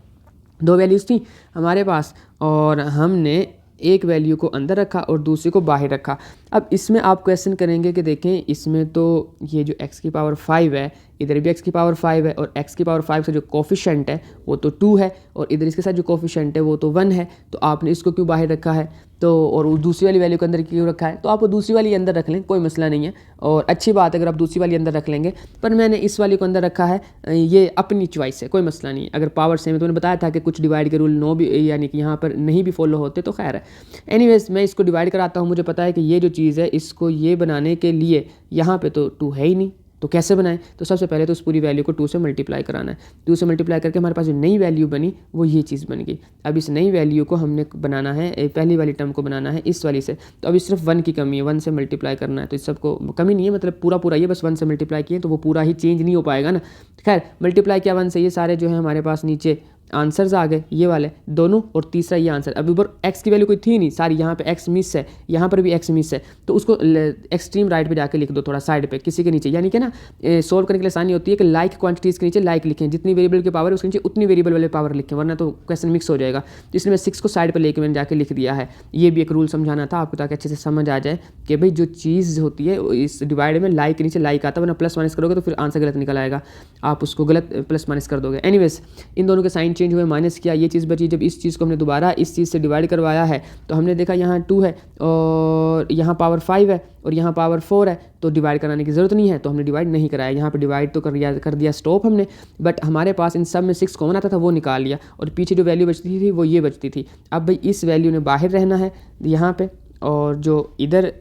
2 वैल्यूज़ थी हमारे पास, और हमने एक वैल्यू को अंदर रखा और दूसरे को बाहर रखा। अब इसमें आप क्वेश्चन करेंगे कि देखें, इसमें तो ये जो x की पावर 5 है, इधर भी x की पावर 5 है, और x की पावर 5 से जो कोफिशेंट है वो तो 2 है, और इधर इसके साथ जो कोफिशेंट है वो तो 1 है, तो आपने इसको क्यों बाहर रखा है, तो और दूसरी वाली वैल्यू के अंदर क्यों रखा है, तो आप दूसरी वाली अंदर रख लें, कोई मसला नहीं है, और अच्छी बात है अगर आप दूसरी वाली अंदर रख लेंगे, पर मैंने इस वाली को अंदर रखा है, ये अपनी चॉइस है, कोई मसला नहीं है। अगर पावर सेम है तो मैंने बताया था कि कुछ डिवाइड के रूल नो भी, यानी कि यहाँ पर नहीं भी फॉलो होते तो खैर है। एनीवेज, मैं इसको डिवाइड कराता हूँ। मुझे पता है कि ये जो चीज़ है, इसको ये बनाने के लिए यहाँ पे तो 2 है ही नहीं, तो कैसे बनाएं, तो सबसे पहले तो उस पूरी वैल्यू को 2 से मल्टीप्लाई कराना है। 2 से मल्टीप्लाई करके हमारे पास जो नई वैल्यू बनी वो ये चीज़ बन गई। अब इस नई वैल्यू को हमने बनाना है, पहली वाली टर्म को बनाना है इस वाली से, तो अभी सिर्फ 1 की कमी है, 1 से मल्टीप्लाई करना है, तो इस सबको कमी नहीं है, मतलब पूरा ही है, बस 1 से मल्टीप्लाई किए तो वो पूरा ही चेंज नहीं हो पाएगा ना। खैर, मल्टीप्लाई किया 1 से, ये सारे जो है हमारे पास नीचे आंसर्स आ गए ये वाले दोनों, और तीसरा ये आंसर। अब ऊपर एक्स की वैल्यू कोई थी नहीं, सारी यहाँ पे एक्स मिस है, यहाँ पर भी एक्स मिस है, तो उसको एक्सट्रीम राइट पे जाके लिख दो थोड़ा साइड पे किसी के नीचे, यानी कि ना सोल्व करने के लिए आसानी होती है कि लाइक क्वांटिटीज़ के नीचे लाइक लिखें, जितनी वेरिएबल की पावर है उसके नीचे उतनी वेरिएबल वाले पावर लिखें, वरना तो क्वेश्चन मिक्स हो जाएगा। तो इसलिए मैं 6 को साइड पर लेके मैंने जाके लिख दिया है। ये भी एक रूल समझाना था आपको ताकि अच्छे से समझ आ जाए कि भाई जो चीज़ होती है इस डिवाइड में लाइक के नीचे लाइक आता है, वरना प्लस माइनस करोगे तो फिर आंसर गलत निकल आएगा, आप उसको गलत प्लस माइनस कर दोगे। एनीवेज इन दोनों के साइन चेंज हुए, माइनस किया, ये चीज़ बची। जब इस चीज़ को हमने दोबारा इस चीज़ से डिवाइड करवाया है तो हमने देखा यहाँ 2 है और यहाँ पावर 5 है और यहाँ पावर 4 है, तो डिवाइड कराने की ज़रूरत नहीं है, तो हमने डिवाइड नहीं कराया। यहाँ पे डिवाइड तो कर दिया स्टॉप हमने, बट हमारे पास इन सब में 6 कॉमन आता था वो निकाल लिया, और पीछे जो वैल्यू बचती थी वो ये बचती थी। अब भाई इस वैल्यू ने बाहर रहना है यहाँ पे, और जो इधर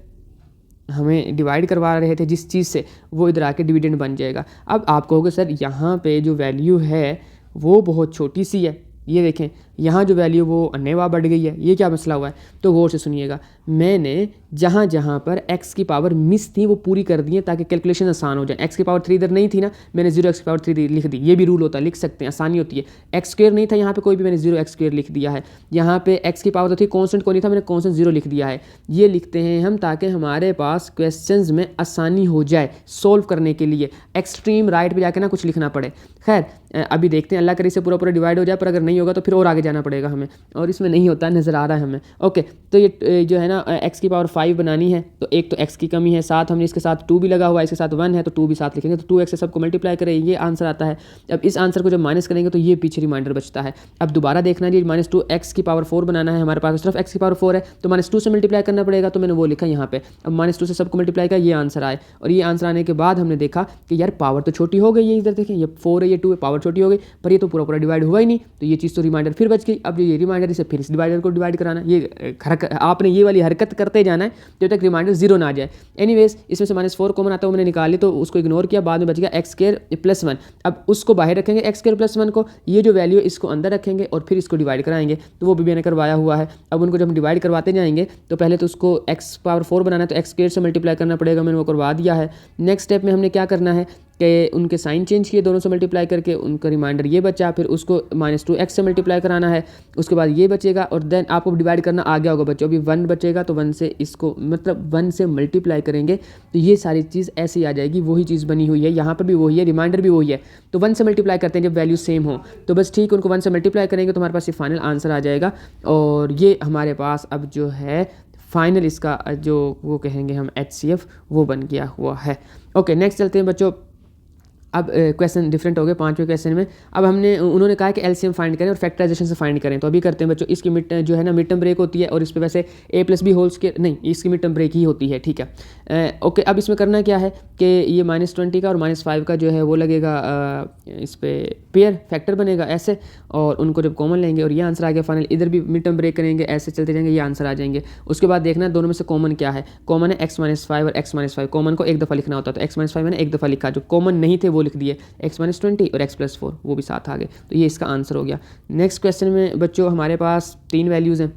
हमें डिवाइड करवा रहे थे जिस चीज़ से, वो इधर आके डिविडेंड बन जाएगा। अब आप कहोगे सर यहाँ पे जो वैल्यू है वो बहुत छोटी सी है, ये देखें यहाँ जो वैल्यू वो अन्यवा बढ़ गई है, ये क्या मसला हुआ है? तो गौर से सुनिएगा, मैंने जहाँ जहाँ पर x की पावर मिस थी वो पूरी कर दी है ताकि कैलकुलेशन आसान हो जाए। x की पावर 3 इधर नहीं थी ना, मैंने 0x की पावर 3 लिख दी, ये भी रूल होता है, लिख सकते हैं, आसानी होती है। x स्क्वायर नहीं था यहाँ पे कोई भी, मैंने 0x स्क्वायर लिख दिया है। यहाँ पे x की पावर तो थी, कॉन्स्टेंट को नहीं था, मैंने कॉन्स्टेंट 0 लिख दिया है। ये लिखते हैं हम ताकि हमारे पास क्वेश्चंस में आसानी हो जाए सोल्व करने के लिए, एक्सट्रीम राइट पे जाके ना कुछ लिखना पड़े। खैर अभी देखते हैं, अल्लाह करे से पूरा डिवाइड हो जाए, पर अगर नहीं होगा तो फिर और आगे जाना पड़ेगा हमें, और इसमें नहीं होता नज़र आ रहा है हमें। ओके, तो ये जो है ना x की पावर 5 बनानी है, तो एक तो x की कमी है, साथ हमने इसके साथ 2 भी लगा हुआ है, इसके साथ 1 है तो 2 भी साथ लिखेंगे, तो 2x से सबको मल्टीप्लाई करें, ये आंसर आता है। अब इस आंसर को जब माइनस करेंगे तो ये पीछे रिमाइंडर बचता है। अब दोबारा देखना जी, -2 x की पावर 4 बनाना है, हमारे पास सिर्फ x की पावर 4 है, तो -2 से मल्टीप्लाई करना पड़ेगा, तो मैंने वो लिखा यहाँ पे। अब -2 से सबको मल्टीप्लाई किया, ये आंसर आए, और ये आंसर आने के बाद हमने देखा कि यार पावर तो छोटी हो गई है, इधर देखें ये 4 है ये 2 है, पावर छोटी हो गई, पर ये तो पूरा डिवाइड हुआ ही नहीं, तो ये चीज़ तो रिमाइंडर फिर बच गई। अब ये रिमाइंडर इसे फिर इस डिवाइडर को डिवाइड कराना, ये आपने ये वाली हरकत करते जाना है जब तक रिमाइंडर 0 ना आ जाए। एनीवेज इसमें से -4 कॉमन आता है, वो मैंने निकाल ली, तो उसको इग्नोर किया, बाद में बच गया x² + 1। अब उसको बाहर रखेंगे x² + 1 को, ये जो वैल्यू है इसको अंदर रखेंगे और फिर इसको डिवाइड कराएंगे, तो वो भी मैंने करवाया हुआ है। अब उनको जब हम डिवाइड करवाते जाएंगे तो पहले तो उसको x पावर 4 बनाना है, तो x² से मल्टीप्लाई करना पड़ेगा, मैंने वो करवा दिया है। नेक्स्ट स्टेप में हमने क्या करना है कि उनके साइन चेंज किए, दोनों से मल्टीप्लाई करके उनका रिमाइंडर ये बचा, फिर उसको -2x से मल्टीप्लाई कराना है, उसके बाद ये बचेगा, और देन आपको डिवाइड करना आ गया होगा बच्चों, अभी 1 बचेगा, तो 1 से इसको मतलब 1 से मल्टीप्लाई करेंगे तो ये सारी चीज़ ऐसे ही आ जाएगी, वही चीज़ बनी हुई है, यहाँ पर भी वही है, रिमाइंडर भी वही है। तो 1 से मल्टीप्लाई करते हैं जब वैल्यू सेम हो, तो बस ठीक, उनको 1 से मल्टीप्लाई करेंगे तो हमारे पास ये फाइनल आंसर आ जाएगा, और ये हमारे पास अब जो है फाइनल इसका जो वो कहेंगे हम HCF वो बन गया हुआ है। ओके, नेक्स्ट चलते हैं बच्चों। अब क्वेश्चन डिफरेंट हो गए 5वें क्वेश्चन में। अब उन्होंने कहा कि एलसीएम फाइंड करें और फैक्टराइजेशन से फाइंड करें, तो अभी करते हैं बच्चों। इसकी मिड जो है ना मिड टर्म ब्रेक होती है, और इस पे वैसे a+b² नहीं, इसकी मिड टर्म ब्रेक ही होती है, ठीक है। ओके, अब इसमें करना क्या है कि ये -20 का और -5 का जो है वो लगेगा, इस पर पेयर फैक्टर बनेगा ऐसे, और उनको जब कॉमन लेंगे और ये आंसर आ गया फाइनल, इधर भी मिड टर्म ब्रेक करेंगे, ऐसे चलते जाएंगे, ये आंसर आ जाएंगे। उसके बाद देखना दोनों में से कॉमन क्या है, कॉमन है x-5 और x-5, कॉमन को एक दफ़ा लिखना होता है, तो x-5 मैंने एक दफ़ा लिखा, जो कॉमन नहीं थे वो लिख दिए, x-20 और x+4 वो भी साथ आ गए, तो ये इसका आंसर हो गया। नेक्स्ट क्वेश्चन में बच्चों हमारे पास 3 वैल्यूज़ हैं,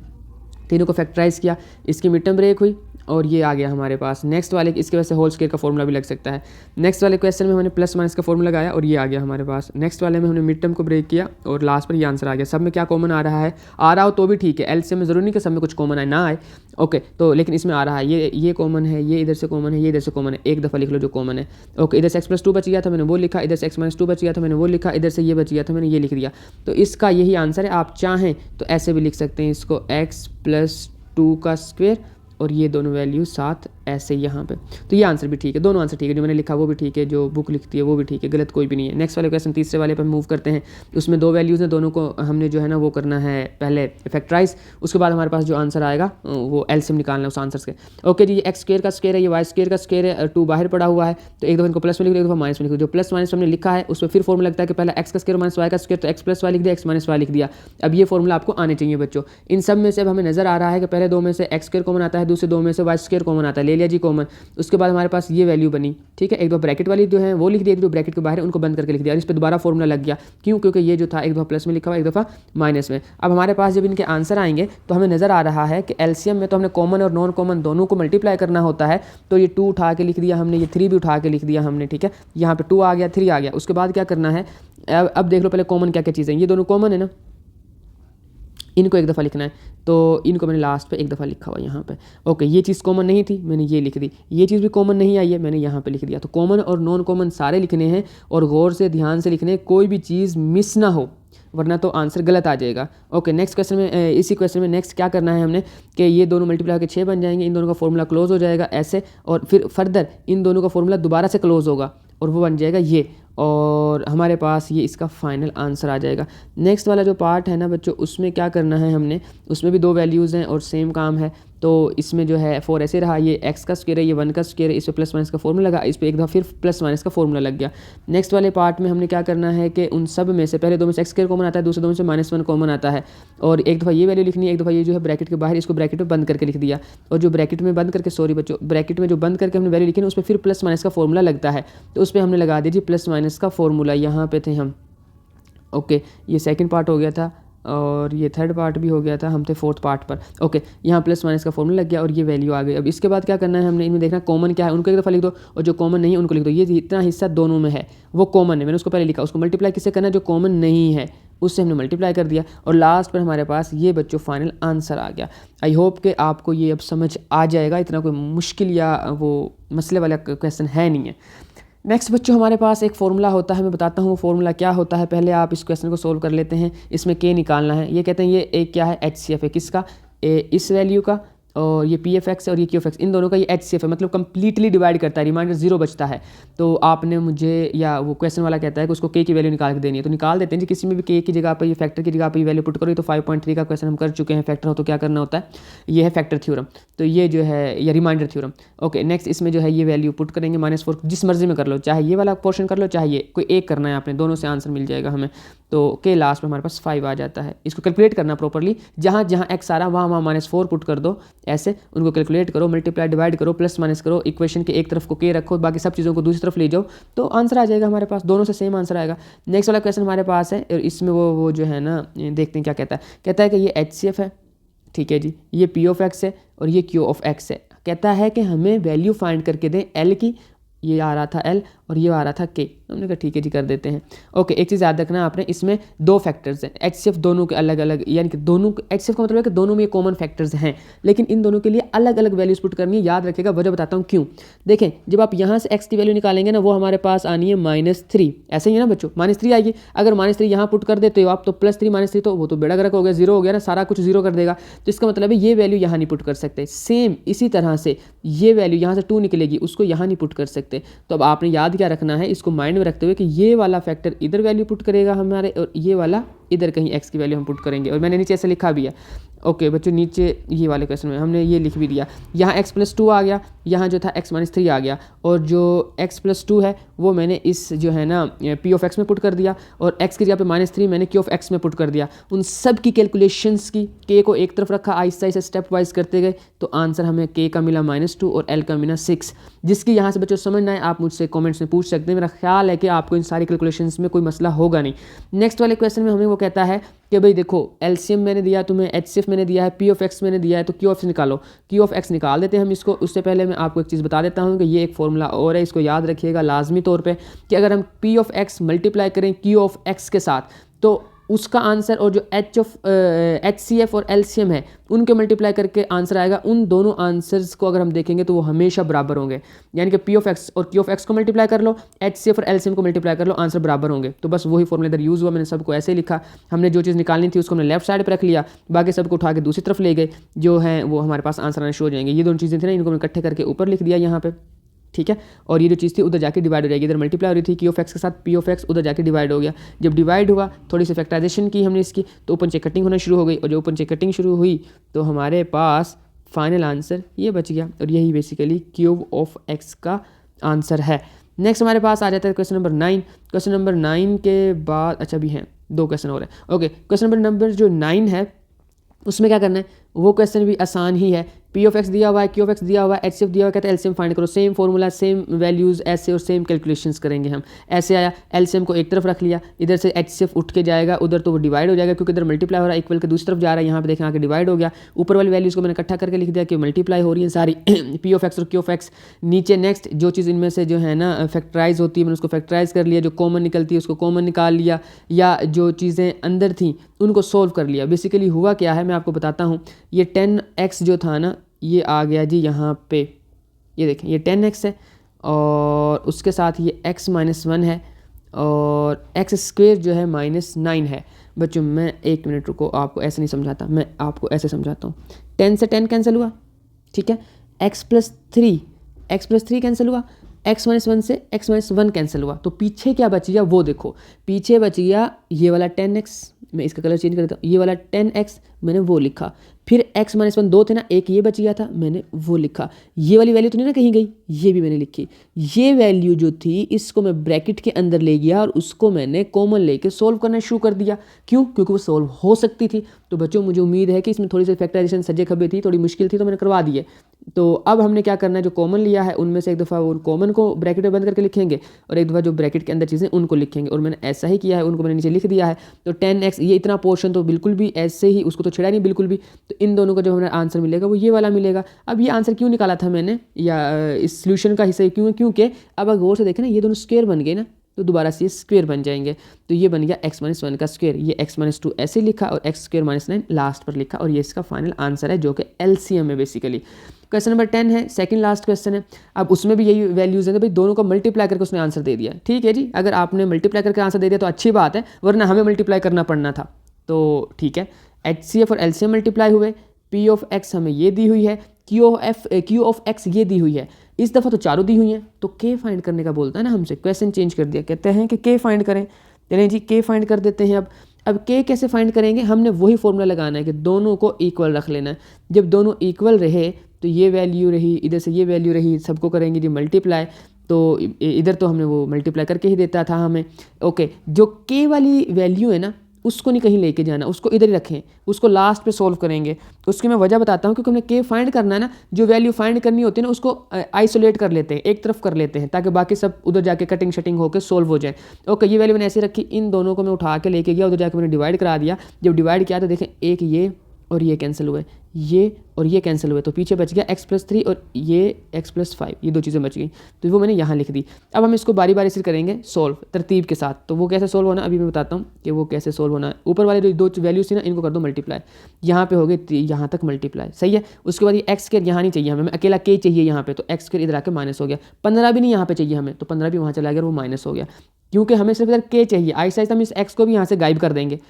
तीनों को फैक्टराइज किया, इसकी मिड टर्म ब्रेक हुई और ये आ गया हमारे पास। नेक्स्ट वाले इसके वजह से होल स्क्वायर का फॉर्मूला भी लग सकता है। नेक्स्ट वाले क्वेश्चन में हमने प्लस माइनस का फॉर्मूला लगाया और ये आ गया हमारे पास। नेक्स्ट वाले में हमने मिड टर्म को ब्रेक किया और लास्ट पर ये आंसर आ गया। सब में क्या कॉमन आ रहा है, आ रहा हो तो भी ठीक है, एलसीएम में ज़रूरी नहीं कि सब में कुछ कॉमन आए ना आए, ओके, तो लेकिन इसमें आ रहा है, ये कॉमन है, ये इधर से कॉमन है, ये इधर से कॉमन है, एक दफ़ा लिख लो जो कॉमन है, ओके। इधर से x+2 बच गया था, मैंने वो लिखा, इधर से x-2 बच गया था, मैंने वो लिखा, इधर से ये बच गया था, मैंने ये लिख दिया। तो इसका यही आंसर है। आप चाहें तो ऐसे भी लिख सकते हैं इसको, x+2 का स्क्वायर और ये दोनों वैल्यू साथ ऐसे यहाँ पे, तो ये आंसर भी ठीक है, दोनों आंसर ठीक है, जो मैंने लिखा वो भी ठीक है, जो बुक लिखती है वो भी ठीक है, गलत कोई भी नहीं है। नेक्स्ट वाले क्वेश्चन तीसरे वाले पर मूव करते हैं। उसमें 2 वैल्यूज़ हैं, दोनों को हमने जो है ना वो करना है पहले फैक्टराइज, उसके बाद हमारे पास जो आंसर आएगा वो एलसीएम निकालना है उस आंसर से। ओके जी, ये x² का स्क्वायर है, ये y² का स्क्वायर है, 2 बाहर पड़ा हुआ है, तो एक दफ़ा इनको प्लस में लिख दो, एक दफ़ा माइनस में लिख दो। जो प्लस माइनस हमने लिखा है उसमें फिर फॉर्मूला लगता है कि पहले x का स्क्वायर माइनस y का स्क्वायर, तो x+y लिख दिया, x-y लिख दिया। अब ये फॉर्मूला आपको आने चाहिए बच्चों। इन सब में से अब हमें नज़र आ रहा है कि पहले 2 में से x² कॉमन आता है, दूसरे 2 में से y² कॉमन आता है, ले लिया जी कॉमन। उसके बाद हमारे पास ये वैल्यू बनी, ठीक है। एक दो ब्रैकेट वाली जो है वो लिख दी, एक दो ब्रैकेट के बाहर उनको बंद करके लिख दिया और इस पर दोबारा फॉर्मूला लग गया। क्यों? क्योंकि ये जो था एक दफ़ा प्लस में लिखा हुआ, एक दफ़ा माइनस में। अब हमारे पास जब इनके आंसर आएंगे तो हमें नज़र आ रहा है कि एलसीएम में तो हमने कॉमन और नॉन कॉमन दोनों को मल्टीप्लाई करना होता है। तो ये 2 उठा के लिख दिया हमने, ये 3 भी उठा के लिख दिया हमने, ठीक है। यहाँ पे 2 आ गया, 3 आ गया। उसके बाद क्या करना है, अब देख लो पहले कॉमन क्या क्या चीज़ें, ये दोनों कॉमन है ना, इनको एक दफ़ा लिखना है। तो इनको मैंने लास्ट पे एक दफ़ा लिखा हुआ यहाँ पे। ओके, ये चीज़ कॉमन नहीं थी, मैंने ये लिख दी। ये चीज़ भी कॉमन नहीं आई है, मैंने यहाँ पे लिख दिया। तो कॉमन और नॉन कॉमन सारे लिखने हैं और गौर से ध्यान से लिखने, कोई भी चीज़ मिस ना हो, वरना तो आंसर गलत आ जाएगा। ओके, नेक्स्ट क्वेश्चन में, इसी क्वेश्चन में नेक्स्ट क्या करना है हमने कि ये दोनों मल्टीप्लाई होकर 6 बन जाएंगे, इन दोनों का फॉर्मूला क्लोज हो जाएगा ऐसे, और फिर फर्दर इन दोनों का फॉर्मूला दोबारा से क्लोज होगा और वो बन जाएगा ये, और हमारे पास ये इसका फाइनल आंसर आ जाएगा। नेक्स्ट वाला जो पार्ट है ना बच्चों, उसमें क्या करना है हमने, उसमें भी 2 वैल्यूज़ हैं और सेम काम है। तो इसमें जो है 4 ऐसे रहा, ये x का स्क्वायर है, ये 1 का स्क्वायर है, इस पर प्लस माइनस का फॉर्मूला लगा, इस पर एक दफ़ा फिर प्लस माइनस का फॉर्मूला लग गया। नेक्स्ट वाले पार्ट में हमने क्या करना है कि उन सब में से पहले 2 में से x स्क्वायर कॉमन आता है, दूसरे 2 में से -1 कॉमन आता है, और एक दफ़ा ये वैल्यू लिखनी है, एक दफ़ा ये जो है ब्रैकेट के बाहर, इसको ब्रैकेट में बंद करके लिख दिया। और जो ब्रैकेट में बंद करके, सॉरी बच्चों, ब्रैकेट में जो बंद करके हमने वैल्यू लिखी ना, उस पर फिर प्लस माइनस का फॉर्मूला लगता है, तो उस पर हमने लगा दीजिए प्लस माइनस का फॉर्मूला, यहाँ पे थे हम। ओके, ये सेकंड पार्ट हो गया था और ये थर्ड पार्ट भी हो गया था, हम थे फोर्थ पार्ट पर। ओके, यहाँ प्लस माइनस का फॉर्मूला लग गया और ये वैल्यू आ गई। अब इसके बाद क्या करना है हमने, इनमें देखना कॉमन क्या है, उनको एक दफ़ा लिख दो, और जो कॉमन नहीं है उनको लिख दो। ये इतना हिस्सा दोनों में है वो कॉमन है, मैंने उसको पहले लिखा, उसको मल्टीप्लाई किससे करना है, जो कॉमन नहीं है उससे हमने मल्टीप्लाई कर दिया, और लास्ट पर हमारे पास ये बच्चों फाइनल आंसर आ गया। आई होप कि आपको ये अब समझ आ जाएगा, इतना कोई मुश्किल या वो मसले वाला क्वेश्चन है नहीं है। नेक्स्ट बच्चों हमारे पास एक फॉर्मूला होता है, मैं बताता हूँ फॉर्मूला क्या होता है। पहले आप इस क्वेश्चन को सोल्व कर लेते हैं। इसमें के निकालना है, ये कहते हैं ये एक क्या है, HCF है, किसका, इस वैल्यू का, और ये PFX है और ये QFX, इन दोनों का ये HCF है, मतलब कंप्लीटली डिवाइड करता है, रिमाइंडर 0 बचता है। तो आपने मुझे, या वो क्वेश्चन वाला कहता है कि उसको K की वैल्यू निकाल के देनी है, तो निकाल देते हैं जी। किसी में भी K की जगह पर, ये फैक्टर की जगह पर ये वैल्यू पुट करो। तो 5.3 का क्वेश्चन हम कर चुके हैं, फैक्टर हो तो क्या करना होता है, ये है फैक्टर थ्योरम, तो ये जो है ये रिमाइंडर थ्योरम। ओके, नेक्स्ट इसमें जो है ये वैल्यू पुट करेंगे, -4, जिस मर्जी में कर लो, चाहे ये वाला पोर्शन कर लो, चाहे ये, कोई एक करना है आपने, दोनों से आंसर मिल जाएगा हमें। तो के लास्ट में हमारे पास 5 आ जाता है। इसको कैलकुलेट करना प्रॉपरली, जहाँ जहाँ x आ रहा वहाँ वहाँ -4 पुट कर दो, ऐसे उनको कैलकुलेट करो, मल्टीप्लाई डिवाइड करो, प्लस माइनस करो, इक्वेशन के एक तरफ को के रखो, बाकी सब चीज़ों को दूसरी तरफ ले जाओ, तो आंसर आ जाएगा हमारे पास, दोनों से सेम आंसर आएगा। नेक्स्ट वाला क्वेश्चन हमारे पास है, और इसमें वो जो है ना, देखते हैं क्या कहता है कि ये HCF है, ठीक है जी, ये P(x) है और ये Q(x) है। कहता है कि हमें वैल्यू फाइंड करके दें L की, ये आ रहा था L और ये आ रहा था K। हमने कहा ठीक है जी, कर देते हैं। ओके, एक चीज़ याद रखना आपने, इसमें 2 फैक्टर्स हैं, HCF दोनों के अलग अलग, यानी कि दोनों HCF का मतलब है कि दोनों में कॉमन फैक्टर्स हैं, लेकिन इन दोनों के लिए अलग अलग वैल्यूज पुट करनी है। याद रखिएगा, वजह बताता हूँ क्यों। देखें, जब आप यहाँ से x की वैल्यू निकालेंगे ना, वो हमारे पास आनी है -3, ऐसे ही है ना बच्चों, -3 आएगी। अगर -3 यहाँ पुट कर देते हो आप, तो +3 -3, तो वो तो बेड़ा गर्क हो गया, 0 हो गया ना, सारा कुछ 0 कर देगा। तो इसका मतलब है ये वैल्यू यहाँ नहीं पुट कर सकते। सेम इसी तरह से ये वैल्यू यहाँ से 2 निकलेगी, उसको यहाँ नहीं पुट कर सकते। तो अब आपने याद क्या रखना है, इसको माइंड में रखते हुए कि ये वाला फैक्टर इधर वैल्यू पुट करेगा हमारे, और ये वाला इधर कहीं x की वैल्यू हम पुट करेंगे, और मैंने नीचे ऐसे लिखा भी है। ओके बच्चों, नीचे ये वाले क्वेश्चन में हमने ये लिख भी दिया, यहाँ x+2 आ गया, यहाँ जो था x-3 आ गया, और जो x+2 है वो मैंने इस जो है ना P(x) में पुट कर दिया, और x की जगह पे -3 मैंने Q(x) में पुट कर दिया। उन सब की कैलकुलेशंस की, k को एक तरफ रखा, आहिस्ता आहिस्ता स्टेप वाइज करते गए, तो आंसर हमें k का मिला -2 और l का मिला 6। जिसकी यहाँ से बच्चों समझना है, आप मुझसे कॉमेंट्स में पूछ सकते हैं। मेरा ख्याल है कि आपको इन सारी कैलकुलेशंस में कोई मसला होगा नहीं। नेक्स्ट वाले क्वेश्चन में हमें वो कहता है कि भाई देखो, LCM मैंने दिया तुम्हें, HCF मैंने दिया है, P(x) मैंने दिया है, तो Q(x) निकालो। Q(x) निकाल देते हैं हम इसको। उससे पहले मैं आपको एक चीज़ बता देता हूँ कि ये एक फॉर्मूला और है, इसको याद रखिएगा लाजमी तौर पे, कि अगर हम P(x) मल्टीप्लाई करें Q(x) के साथ, तो उसका आंसर, और जो HCF और LCM है उनके मल्टीप्लाई करके आंसर आएगा। उन दोनों आंसर्स को अगर हम देखेंगे तो वो हमेशा बराबर होंगे, यानी कि P(x) और Q(x) को मल्टीप्लाई कर लो, HCF और LCM को मल्टीप्लाई कर लो, आंसर बराबर होंगे। तो बस वही फॉर्मूला इधर यूज़ हुआ, मैंने सबको ऐसे ही लिखा। हमने जो चीज़ निकालनी थी उसको हमने लेफ्ट साइड पर रख लिया, बाकी सबको उठा के दूसरी तरफ ले गए, जो है वो हमारे पास आंसर आने शुरू हो जाएंगे। ये दोनों चीज़ें थी ना, इनको मैंने इकट्ठे करके ऊपर लिख दिया यहाँ पर, ठीक है। और ये जो चीज़ थी उधर जाके डिवाइड हो जाएगी, इधर मल्टीप्लाई हो रही थी Q(x) के साथ P(x), उधर जाके डिवाइड हो गया। जब डिवाइड हुआ, थोड़ी सी फैक्टराइजेशन की हमने इसकी, तो ओपन चेक कटिंग होना शुरू हो गई, और जो ओपन चेक कटिंग शुरू हुई तो हमारे पास फाइनल आंसर ये बच गया, और यही बेसिकली Q(x) का आंसर है। नेक्स्ट हमारे पास आ जाता है क्वेश्चन नंबर 9। क्वेश्चन नंबर 9 के बाद, अच्छा भी हैं 2 क्वेश्चन और हैं। ओके, क्वेश्चन नंबर जो 9 है उसमें क्या करना है, वो क्वेश्चन भी आसान ही है। पी ऑफ एक्स दिया हुआ है, क्यू ऑफ एक्स दिया हुआ है, एच सी एफ दिया हुआ है, कहते हैं एलसीएम फाइंड करो, सेम फॉर्मूला, सेम वैल्यूज़ ऐसे और सेम कैलकुलेशंस करेंगे हम। ऐसे आया, एलसीएम को एक तरफ रख लिया, इधर से एच सी एफ उठ के जाएगा उधर, तो वो डिवाइड हो जाएगा क्योंकि इधर मल्टीप्लाई हो रहा है, इक्वल के दूसरी तरफ जा रहा है, यहाँ पे देखें आगे डिवाइड हो गया। ऊपर वाली वैल्यूज़ को मैंने इकट्ठा करके लिख दिया कि मल्टीप्लाई हो रही है सारी पी ऑफ एक्स और क्यू ऑफ एक्स। नीचे नेक्स्ट जो चीज़ इनमें से जो है ना फैक्टराइज होती है मैंने उसको फैक्टराइज कर लिया, जो कॉमन निकलती है उसको कॉमन निकाल लिया, या जो चीज़ें अंदर थी उनको सोल्व कर लिया। बेसिकली हुआ क्या है मैं आपको बताता हूँ। ये 10x जो था ना ये आ गया जी यहाँ पे, ये देखें ये 10x है और उसके साथ ये x - 1 है और x² जो है -9 है। बच्चों मैं 1 मिनट रुको, आपको ऐसे नहीं समझाता, मैं आपको ऐसे समझाता हूँ। 10 से 10 कैंसिल हुआ, ठीक है, x+3 कैंसिल हुआ, x - 1 से x - 1 कैंसिल हुआ, तो पीछे क्या बच गया वो देखो। पीछे बच गया ये वाला 10x, मैं इसका कलर चेंज कर देता हूँ, ये वाला 10x मैंने वो लिखा, फिर x - 1 2 थे ना, एक ये बच गया था मैंने वो लिखा, ये वाली वैल्यू तो नहीं ना कहीं गई, ये भी मैंने लिखी। ये वैल्यू जो थी इसको मैं ब्रैकेट के अंदर ले गया और उसको मैंने कॉमन लेके सोल्व करना शुरू कर दिया। क्यों? क्योंकि वो सोल्व हो सकती थी। तो बच्चों मुझे उम्मीद है कि इसमें थोड़ी सी फैक्टराइजेशन सजे खबे थी, थोड़ी मुश्किल थी, तो मैंने करवा दी है। तो अब हमने क्या करना है, जो कॉमन लिया है उनमें से एक दफ़ा वो कॉमन को ब्रैकेट में बंद करके लिखेंगे और एक दफ़ा जो ब्रैकेट के अंदर चीज़ें उनको लिखेंगे, और मैंने ऐसा ही किया है, उनको मैंने नीचे लिख दिया है। तो 10x ये इतना पोर्शन तो बिल्कुल भी ऐसे ही उसको तो छेड़ा नहीं बिल्कुल भी, तो इन दोनों का जो हमें आंसर मिलेगा वो ये वाला मिलेगा। अब ये आंसर क्यों निकाला था मैंने, या इस सोल्यूशन का हिस्सा क्यों, क्योंकि अब अगर गौर से देखें ना ये दोनों स्क्वायर बन गए ना, तो दोबारा से ये स्क्वायर बन जाएंगे। तो ये बन गया x - 1 का स्क्वायर, ये x - 2 ऐसे लिखा और x² - 9 लास्ट पर लिखा, और ये इसका फाइनल आंसर है जो कि एलसीएम है बेसिकली। क्वेश्चन नंबर 10 है, सेकंड लास्ट क्वेश्चन है। अब उसमें भी यही वैल्यूज़ हैं, तो भाई दोनों को मल्टीप्लाई करके उसने आंसर दे दिया। ठीक है जी, अगर आपने मल्टीप्लाई करके आंसर दे दिया तो अच्छी बात है, वरना हमें मल्टीप्लाई करना पड़ना था। तो ठीक है, HCF और LCM मल्टीप्लाई हुए, P ऑफ x हमें ये दी हुई है, Q ऑफ x ये दी हुई है। इस दफ़ा तो चारों दी हुई हैं, तो K फाइंड करने का बोलता है ना हमसे, क्वेश्चन चेंज कर दिया, कहते हैं कि K फाइंड करें। चलें जी K फाइंड कर देते हैं। अब K कैसे फाइंड करेंगे, हमने वही फॉर्मूला लगाना है कि दोनों को इक्वल रख लेना है। जब दोनों इक्वल रहे तो ये वैल्यू रही, इधर से ये वैल्यू रही, सबको करेंगे जी मल्टीप्लाई, तो इधर तो हमने वो मल्टीप्लाई करके ही देता था हमें। ओके, जो K वाली वैल्यू है ना उसको नहीं कहीं लेके जाना, उसको इधर ही रखें, उसको लास्ट पे सोल्व करेंगे। उसकी मैं वजह बताता हूँ, क्योंकि हमने K फाइंड करना है ना, जो वैल्यू फाइंड करनी होती है ना उसको आइसोलेट कर लेते हैं, एक तरफ कर लेते हैं, ताकि बाकी सब उधर जाके कटिंग शटिंग होकर सोल्व हो जाए। ओके, ये वैल्यू मैंने ऐसे रखी, इन दोनों को मैं उठा के लेके गया, उधर जाके मैंने डिवाइड करा दिया। जब डिवाइड किया तो देखें एक ये और ये कैंसिल हुए, ये और ये कैंसिल हुए, तो पीछे बच गया x+3 और ये x+5, ये दो चीज़ें बच गई, तो वो मैंने यहाँ लिख दी। अब हम इसको बारी बारी से करेंगे सोल्व तरतीब के साथ। तो वो कैसे सोल्व होना अभी मैं बताता हूँ कि वो कैसे सोल्व होना है। ऊपर वाले जो दो वैल्यूज थी ना इनको कर दो मल्टीप्लाई, यहाँ पे हो गए यहाँ तक मल्टीप्लाई, सही है। उसके बाद ये x² यहाँ नहीं चाहिए हमें, अकेला K चाहिए यहाँ पे, तो x² इधर आके माइनस हो गया। 15 भी नहीं यहाँ पे चाहिए हमें, तो 15 भी वहाँ चला गया, वो माइनस हो गया, क्योंकि हमें सिर्फ इधर K चाहिए। आहिस्ता आहिस्ता हम इस x को भी यहाँ से गायब कर देंगे,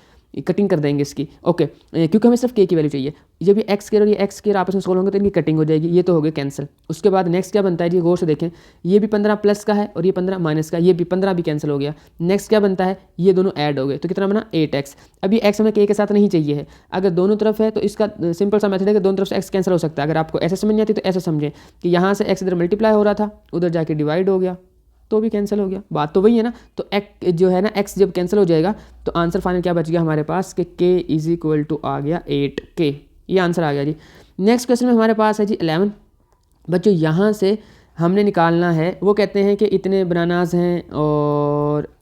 कटिंग कर देंगे इसकी। ओके, क्योंकि हमें सिर्फ K की वैल्यू चाहिए। जब ये x² और ये x² आपस में सोल्व होंगे तो इनकी कटिंग हो जाएगी, ये तो हो गए कैंसिल। उसके बाद नेक्स्ट क्या बनता है जी, गौर से देखें, ये भी 15 प्लस का है और ये 15 माइनस का, ये भी 15 भी कैंसिल हो गया। नेक्स्ट क्या बनता है, ये दोनों ऐड हो गए, तो कितना बना 8x। अब ये x हमें K के साथ नहीं चाहिए है, अगर दोनों तरफ है तो इसका सिंपल सा मेथड है कि दोनों तरफ से x कैंसिल हो सकता है। अगर आपको ऐसे समझ नहीं आती तो ऐसे समझें कि यहाँ से x इधर मल्टीप्लाई हो रहा था, उधर जाके डिवाइड हो गया, तो भी कैंसिल हो गया, बात तो वही है ना। तो x जो है ना, x जब कैंसिल हो जाएगा तो आंसर फाइनल क्या बच गया हमारे पास कि k = आ गया 8k, ये आंसर आ गया जी। नेक्स्ट क्वेश्चन में हमारे पास है जी 11। बच्चों यहाँ से हमने निकालना है, वो कहते हैं कि इतने बनानाज हैं और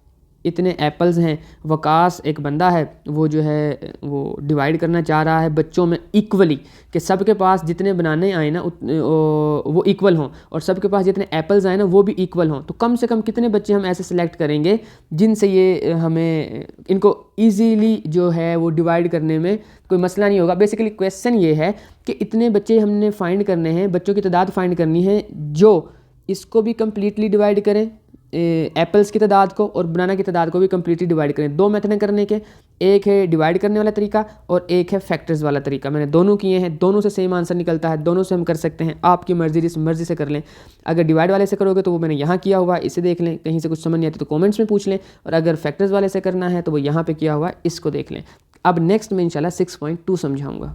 इतने एप्पल्स हैं। वकास एक बंदा है, वो जो है वो डिवाइड करना चाह रहा है बच्चों में इक्वली, कि सबके पास जितने बनाने आए ना वो इक्वल हों और सबके पास जितने एप्पल्स आए ना वो भी इक्वल हों। तो कम से कम कितने बच्चे हम ऐसे सिलेक्ट करेंगे जिनसे ये हमें इनको ईजीली जो है वो डिवाइड करने में कोई मसला नहीं होगा। बेसिकली क्वेश्चन ये है कि इतने बच्चे हमने फाइंड करने हैं, बच्चों की तादाद फाइंड करनी है जो इसको भी कम्प्लीटली डिवाइड करें, एप्पल्स की तादाद को, और बनाना की तादाद को भी कम्प्लीटली डिवाइड करें। दो मेथड करने के, एक है डिवाइड करने वाला तरीका और एक है फैक्टर्स वाला तरीका। मैंने दोनों किए हैं, दोनों से सेम आंसर निकलता है, दोनों से हम कर सकते हैं, आपकी मर्जी, जिस मर्जी से कर लें। अगर डिवाइड वाले से करोगे तो वो मैंने यहाँ किया हुआ है, इसे देख लें, कहीं से कुछ समझ नहीं आती तो कमेंट्स में पूछ लें, और अगर फैक्टर्स वाले से करना है तो वो यहाँ पे किया हुआ है, इसको देख लें। अब नेक्स्ट में इंशाल्लाह 6.2 समझाऊंगा।